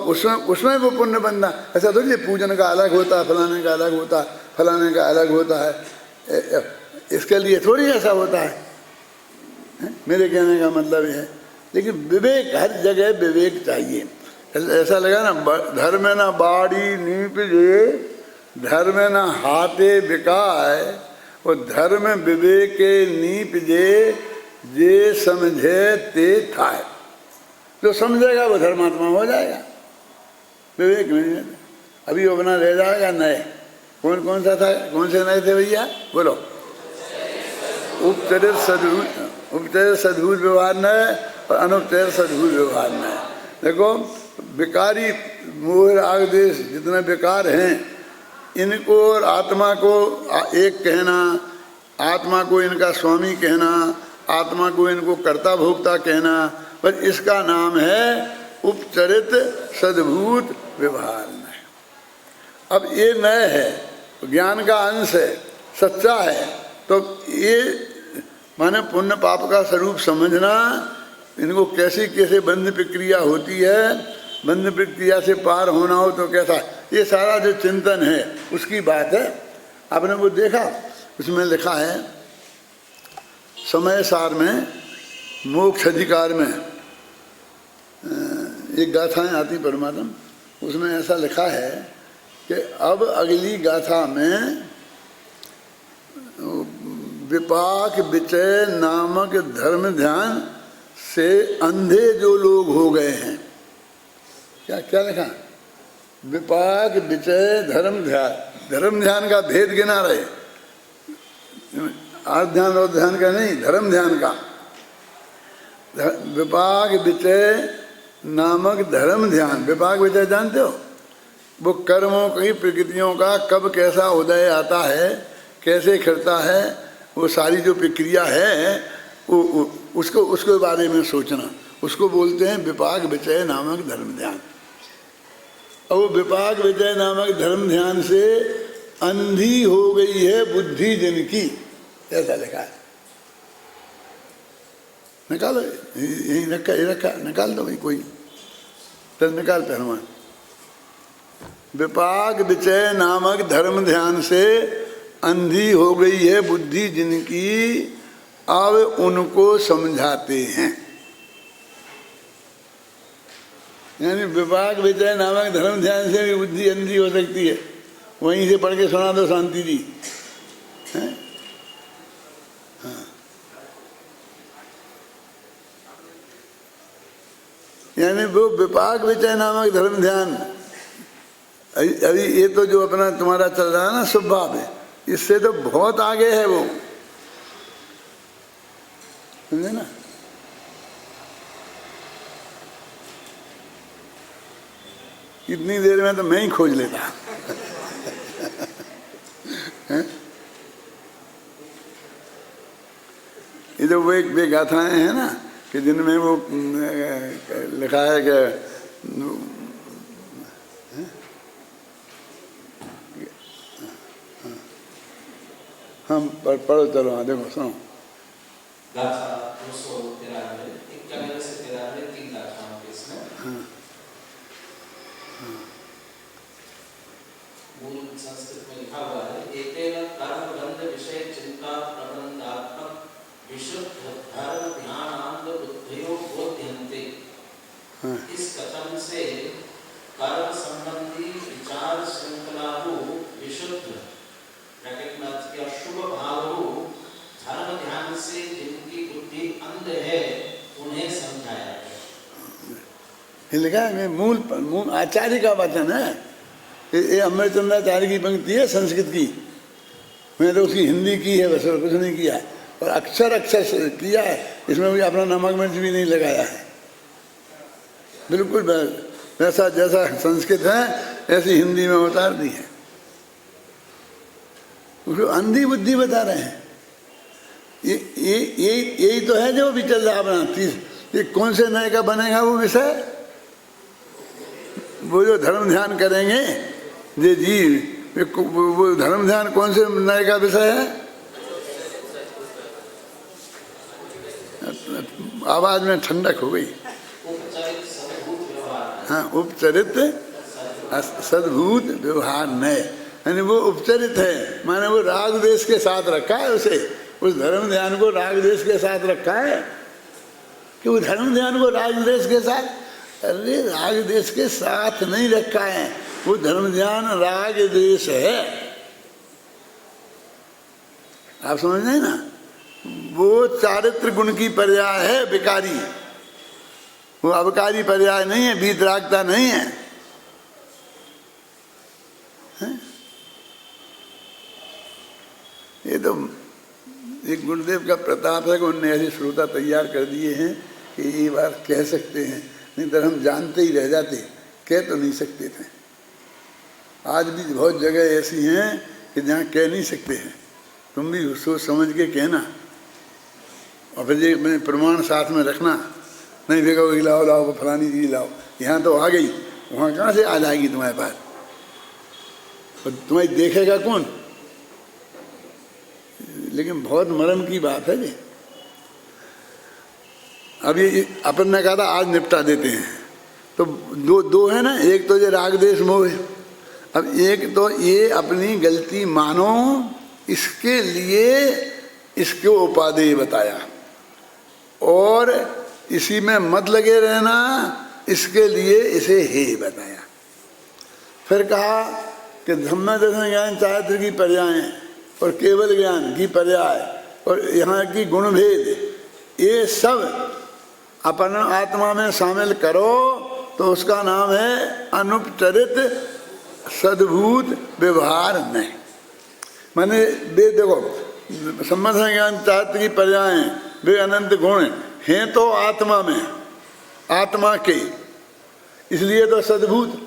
उसमें वो पुण्य बनना। ऐसा तो ये पूजन का अलग होता है, फलाने का अलग होता है, फलाने का अलग होता है, इसके लिए थोड़ी ऐसा होता है, मेरे कहने का मतलब है। लेकिन विवेक, हर जगह विवेक चाहिए। ऐसा लगा ना, धर्म ना बाड़ी नीप जे, धर्म ना हाथे बिकाय, और धर्म विवेक नीप जे समझे ते थाय। जो समझेगा वो धर्मात्मा हो जाएगा, विवेक नहीं है। अभी वो बना रह जाएगा नए। कौन सा था? कौन से नए थे भैया? बोलो। उपचरित सद्भूत व्यवहार नए और अनुपचरित सद्भूत व्यवहार नए। देखो, विकारी मोह राग देश जितने विकार हैं, इनको और आत्मा को एक कहना, आत्मा को इनका स्वामी कहना, आत्मा को इनको कर्ता भोक्ता कहना, पर इसका नाम है उपचरित सद्भूत व्यवहार नय। अब ये नय है, ज्ञान का अंश है, सच्चा है, तो ये माने पुण्य पाप का स्वरूप समझना, इनको कैसी कैसे बंध प्रक्रिया होती है, बंध प्रक्रिया से पार होना हो तो कैसा, ये सारा जो चिंतन है उसकी बात है। आपने वो देखा, उसमें लिखा है समय सार में, मोक्ष अधिकार में एक गाथाएं आती परमात्म, उसमें ऐसा लिखा है कि अब अगली गाथा में विपाक विचय नामक धर्म ध्यान से अंधे जो लोग हो गए हैं, क्या क्या लिखा? विपाक विचय धर्म ध्यान का भेद गिना रहे, आर्थ ध्यान और ध्यान का नहीं, धर्म ध्यान का। विपाक विचय नामक धर्म ध्यान, विपाक विचय जानते हो? वो कर्मों की प्रकृतियों का कब कैसा उदय आता है, कैसे करता है, वो सारी जो प्रक्रिया है उसके बारे में सोचना, उसको बोलते हैं विपाक विचय नामक धर्म ध्यान। और वो विपाक विचय नामक धर्म ध्यान से अंधी हो गई है बुद्धि जिनकी, ऐसा लिखा है। निकालो, यही रखा निकाल दो भाई, कोई तो निकाल पहलवान। विपाक विचय नामक धर्म ध्यान से अंधी हो गई है बुद्धि जिनकी, अब उनको समझाते हैं। यानी विपाक विचय नामक धर्म ध्यान से भी बुद्धि अंधी हो सकती है। वहीं से पढ़ के सुना दो शांति जी, हैं? हाँ। यानी वो विपाक विचय नामक धर्म ध्यान, अभी ये तो जो अपना तुम्हारा चल रहा है ना शुभ भाव है, इससे तो बहुत आगे है वो, समझे ना? इतनी देर में तो मैं ही खोज लेता। ये जो वे गाथाएं हैं ना कि जिनमें वो लिखा है कि हम पढ़ो, चलो। हाँ देखो, सुनो। गाथा 293 से 93 3 गाथाओं के इसमें। हाँ। मूल संस्कृत में लिखा हुआ है, एतेन कर्म बंध विषय चिंता प्रबंधात्मक विशुद्ध धर्म ध्यानांग बुद्धियों बोध्यन्ते। इस कथन से कर्म संबंधी विचार श्रृंखला को विशुद्ध या शुभ भाव धर्म ध्यान से जिनकी बुद्धि अंध है उन्हें समझाया है। लिखा है मूल आचार्य का वचन है। ये अमृतचंद्राचार्य की पंक्ति है संस्कृत की, मैंने तो उसकी हिंदी की है, बस और कुछ नहीं किया है। और अक्षर किया है, इसमें भी अपना नमक मिर्च भी नहीं लगाया है। बिल्कुल वैसा जैसा संस्कृत है ऐसी हिंदी में उतार दी है। उसको अंधी बुद्धि बता रहे हैं। यही तो है जो भी चल रहा अपना 30। ये कौन से नए का बनेगा वो विषय? वो जो धर्म ध्यान करेंगे ये जी, वो धर्म ध्यान कौन से नए का विषय है? आवाज में ठंडक हो गई। हाँ, उपचरित सद्भूत व्यवहार नए, यानी वो उपचरित है, माने वो राग देश के साथ रखा है उसे, उस धर्म ध्यान को राग देश के साथ रखा है कि वो धर्म ध्यान को राग देश के साथ, अरे राग देश के साथ नहीं रखा है, वो धर्म ध्यान राग देश है। आप समझ रहे हैं ना? वो चारित्र गुण की पर्याय है विकारी, वो अवकारी पर्याय नहीं है, वीतरागता नहीं है, हैं? ये तो एक गुरुदेव का प्रताप है कि उन्होंने ऐसे श्रोता तैयार कर दिए हैं कि ये बात कह सकते हैं, नहीं तो हम जानते ही रह जाते, कह तो नहीं सकते थे। आज भी बहुत जगह ऐसी हैं कि जहाँ कह नहीं सकते हैं, तुम भी सोच समझ के कहना और फिर ये मैंने प्रमाण साथ में रखना, नहीं देखो लाओ लाओ फलानी चीज लाओ, यहाँ तो आ गई, वहाँ कहाँ से आ जाएगी तुम्हारे पास? और तुम्हें देखेगा कौन? लेकिन बहुत मर्म की बात है ये। अब ये अपन ने कहा था आज निपटा देते हैं, तो दो है ना, एक तो ये राग देश मोह, अब एक तो ये अपनी गलती मानो, इसके लिए इसको उपादेय बताया, और इसी में मत लगे रहना, इसके लिए इसे हे बताया। फिर कहा कि धम्म दर्शन ज्ञान चारित्र की पर्याय और केवल ज्ञान की पर्याय और यहाँ की गुण भेद, ये सब अपन आत्मा में शामिल करो तो उसका नाम है अनुपचरित सद्भूत व्यवहार में। माने वे देखो सम्मत ज्ञान चारित्र की पर्याय, वे अनंत गुण हैं तो आत्मा में, आत्मा के, इसलिए तो सद्भूत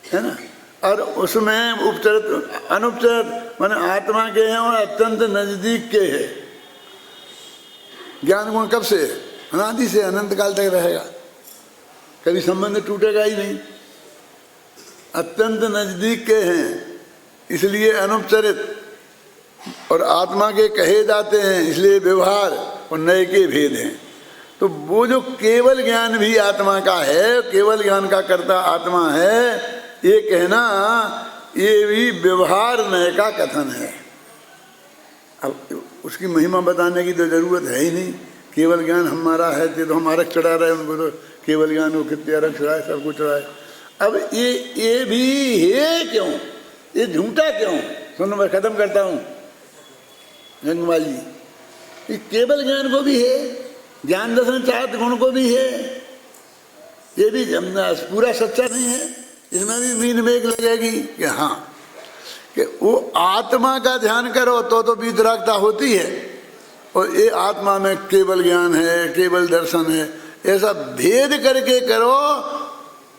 है ना। और उसमें उपचरित अनुपचरित माने आत्मा के हैं और अत्यंत नजदीक के हैं। ज्ञान गुण कब से? अनादि से, अनंत काल तक रहेगा, कभी संबंध टूटेगा ही नहीं। अत्यंत नजदीक के हैं इसलिए अनुपचरित, और आत्मा के कहे जाते हैं इसलिए व्यवहार और नए के भेद हैं। तो वो जो केवल ज्ञान भी आत्मा का है, केवल ज्ञान का कर्ता आत्मा है, ये कहना ये भी व्यवहार नए का कथन है। अब उसकी महिमा बताने की तो जरूरत है ही नहीं, केवल ज्ञान हमारा है तो हम आरक चढ़ा रहे हैं उनको, तो केवल ज्ञान को कितने आरक चढ़ाए, सब कुछ चढ़ाए। अब ये भी है क्यों, ये झूठा क्यों? सुनो मैं खत्म करता हूँ गंगवाल जी, ये केवल ज्ञान को भी है, ज्ञान दर्शन चारित्र गुण को भी है, ये भी पूरा सच्चा नहीं है, इसमें भी मीन मेघ लगेगी कि हाँ कि वो आत्मा का ध्यान करो तो वीतरागता होती है, और ये आत्मा में केवल ज्ञान है, केवल दर्शन है, ऐसा भेद करके करो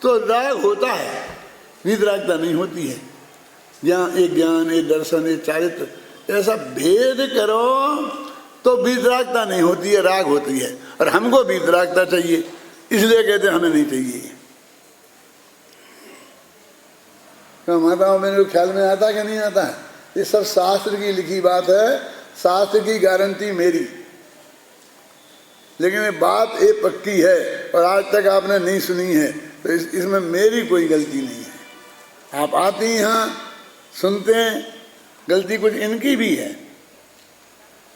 तो राग होता है, वीतरागता नहीं होती है। जहाँ एक ज्ञान, एक दर्शन, एक चारित्र, ऐसा भेद करो तो वीतरागता नहीं होती है, राग होती है। और हमको वीतरागता चाहिए, इसलिए कहते हमें नहीं चाहिए। माताओं मेरे ख्याल में आता कि नहीं आता? ये सब शास्त्र की लिखी बात है, शास्त्र की गारंटी मेरी, लेकिन ये बात ये पक्की है और आज तक आपने नहीं सुनी है, तो इसमें मेरी कोई गलती नहीं है। आप आते हैं यहाँ सुनते हैं, गलती कुछ इनकी भी है,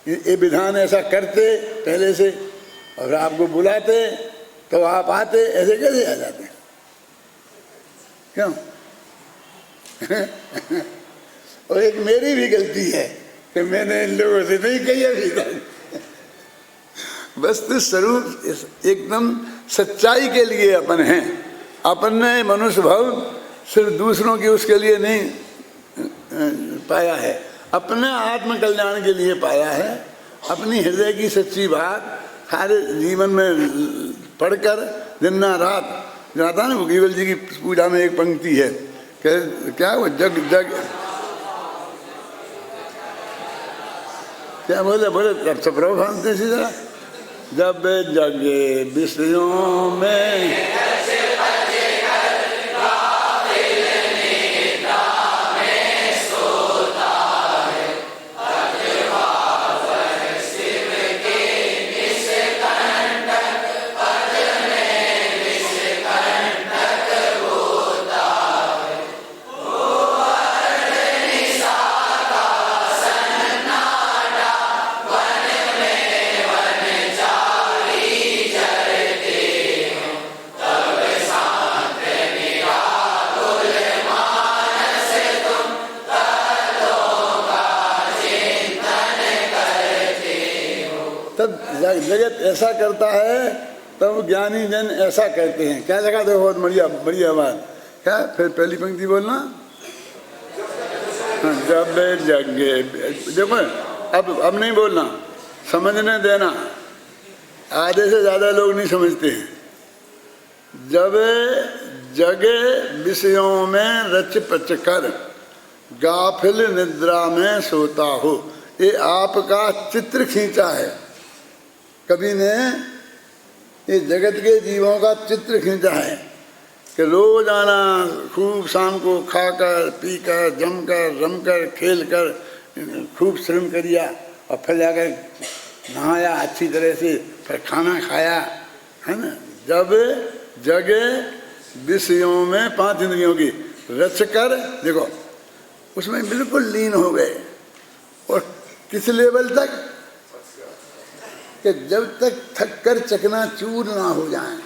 ये विधान ऐसा करते पहले से और आपको बुलाते तो आप आते, ऐसे कैसे आ जाते? क्यों? और एक मेरी भी गलती है कि मैंने इन लोगों से नहीं कही अभी तक। वस्तु स्वरूप एकदम सच्चाई के लिए अपन हैं, अपन ने मनुष्य भाव सिर्फ दूसरों की उसके लिए नहीं पाया है, अपने आत्म कल्याण के लिए पाया है। अपनी हृदय की सच्ची बात सारे जीवन में पढ़कर दिन ना रात जाता है ना। वो केवल जी की पूजा में एक पंक्ति है, क्या वो जग जग, क्या बोले बोले अब सब प्रभु भानते सी जरा, जब जगे विषयों में जगत ऐसा करता है तब ज्ञानी जन ऐसा कहते हैं। क्या जगह देखो, बहुत बढ़िया बढ़िया बात। क्या फिर पहली पंक्ति बोलना, जब जगे, देखो अब नहीं बोलना, समझने देना। आधे से ज्यादा लोग नहीं समझते हैं। जब जगे विषयों में रच पच कर गाफिल निद्रा में सोता हो, ये आपका चित्र खींचा है। कवि ने ये जगत के जीवों का चित्र खींचा है कि रोजाना खूब शाम को खाकर पीकर जमकर रमकर खेल कर खूब श्रम करिया और फिर जाकर नहाया अच्छी तरह से, फिर खाना खाया, है ना। जब जगे विषयों में 5 इंद्रियों की रच कर, देखो उसमें बिल्कुल लीन हो गए। और किस लेवल तक कि जब तक थक कर चकनाचूर ना हो जाएं,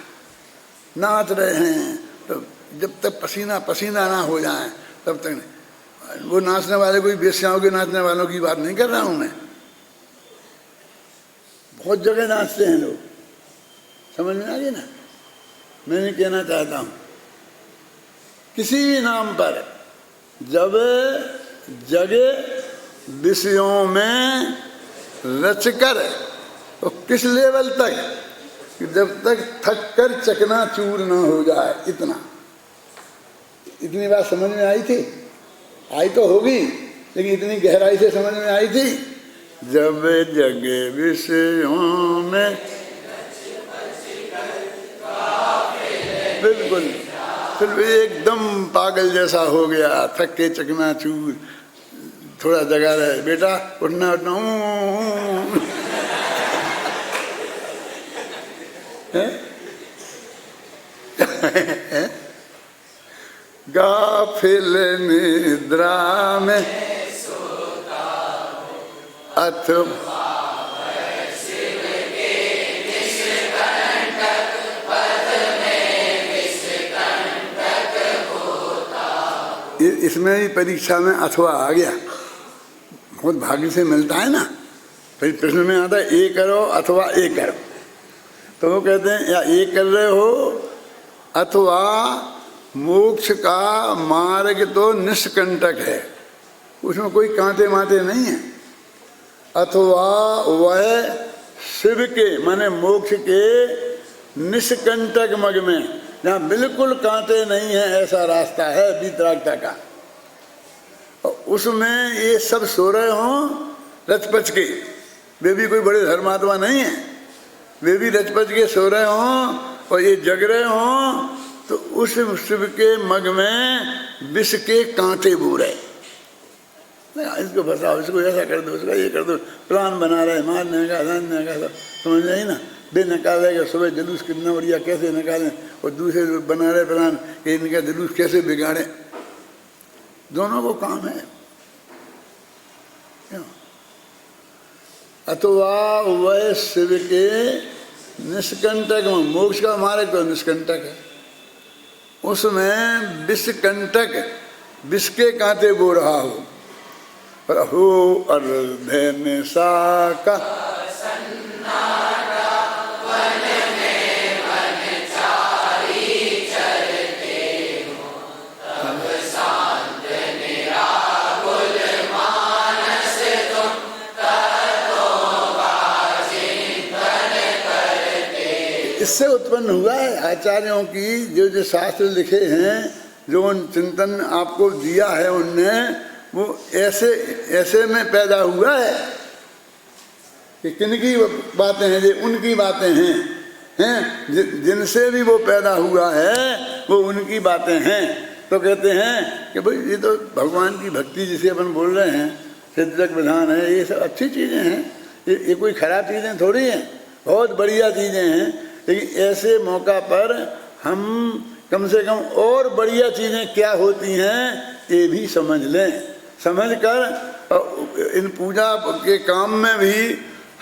नाच रहे हैं तो जब तक पसीना पसीना ना हो जाए तब तक नहीं। वो नाचने वाले कोई बेस्याओं के नाचने वालों की बात नहीं कर रहा हूं मैं। बहुत जगह नाचते हैं लोग, समझ में आ गई ना। मैं नहीं कहना चाहता हूं किसी भी नाम पर जब जगे विषयों में रचकर, तो किस लेवल तक कि जब तक थक कर चकनाचूर ना हो जाए। इतनी बात समझ में आई थी? आई तो होगी, लेकिन इतनी गहराई से समझ में आई थी। जब जगे विषयों में, बिल्कुल फिर एकदम पागल जैसा हो गया, थक के चकनाचूर। थोड़ा जगह रहे, बेटा उठना उठना, गाफिल निद्रा में अथवा इसमें भी परीक्षा में अथवा आ गया, बहुत भाग्य से मिलता है ना। फिर प्रश्न में आता है ये करो अथवा ये करो, तो वो कहते हैं या ये कर रहे हो अथवा मोक्ष का मार्ग तो निष्कंटक है, उसमें कोई कांटे माटे नहीं है। अथवा वह शिव के माने मोक्ष के निष्कंटक मग में, जहाँ बिल्कुल कांटे नहीं है, ऐसा रास्ता है वीतरागता का। और उसमें ये सब सो रहे हों रचपच के, वे भी कोई बड़े धर्मात्मा नहीं है, वे भी रचपच के सो रहे हों और ये जग रहे हों, तो उस शिव के मग में विष के कांटे बो रहे। इसको फंसाओ, इसको ऐसा कर दो, उसका ये कर दो, प्लान बना रहे, मारने का धरने का, समझ नहीं ना। बे निकालेगा सुबह जुलूस कितना बढ़िया कैसे निकालें, और दूसरे बना रहे प्लान कि इनका जुलूस कैसे बिगाड़े। दोनों को काम है। अथवा वह शिव के निष्कंटक, मोक्ष का मार्ग तो निष्कंटक है, उसमें विषकंटक विष के कांटे बो रहा हो, पर हो अर्धे में साका इससे उत्पन्न हुआ है आचार्यों की जो जो शास्त्र लिखे हैं, जो उन चिंतन आपको दिया है उनने, वो ऐसे ऐसे में पैदा हुआ है कि किनकी बातें हैं, ये उनकी बातें हैं जिनसे भी वो पैदा हुआ है वो उनकी बातें हैं। तो कहते हैं कि भाई ये तो भगवान की भक्ति जिसे अपन बोल रहे हैं, सिद्धक विधान है, ये सब अच्छी चीज़ें हैं, ये कोई खराब चीज़ें थोड़ी हैं, बहुत बढ़िया चीज़ें हैं। लेकिन ऐसे मौका पर हम कम से कम और बढ़िया चीज़ें क्या होती हैं ये भी समझ लें, समझ कर इन पूजा के काम में भी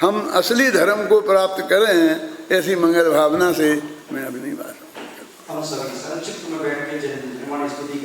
हम असली धर्म को प्राप्त करें, ऐसी मंगल भावना से मैं अपनी बात हम सभी संक्षिप्त में बैठ के निर्माण स्तुति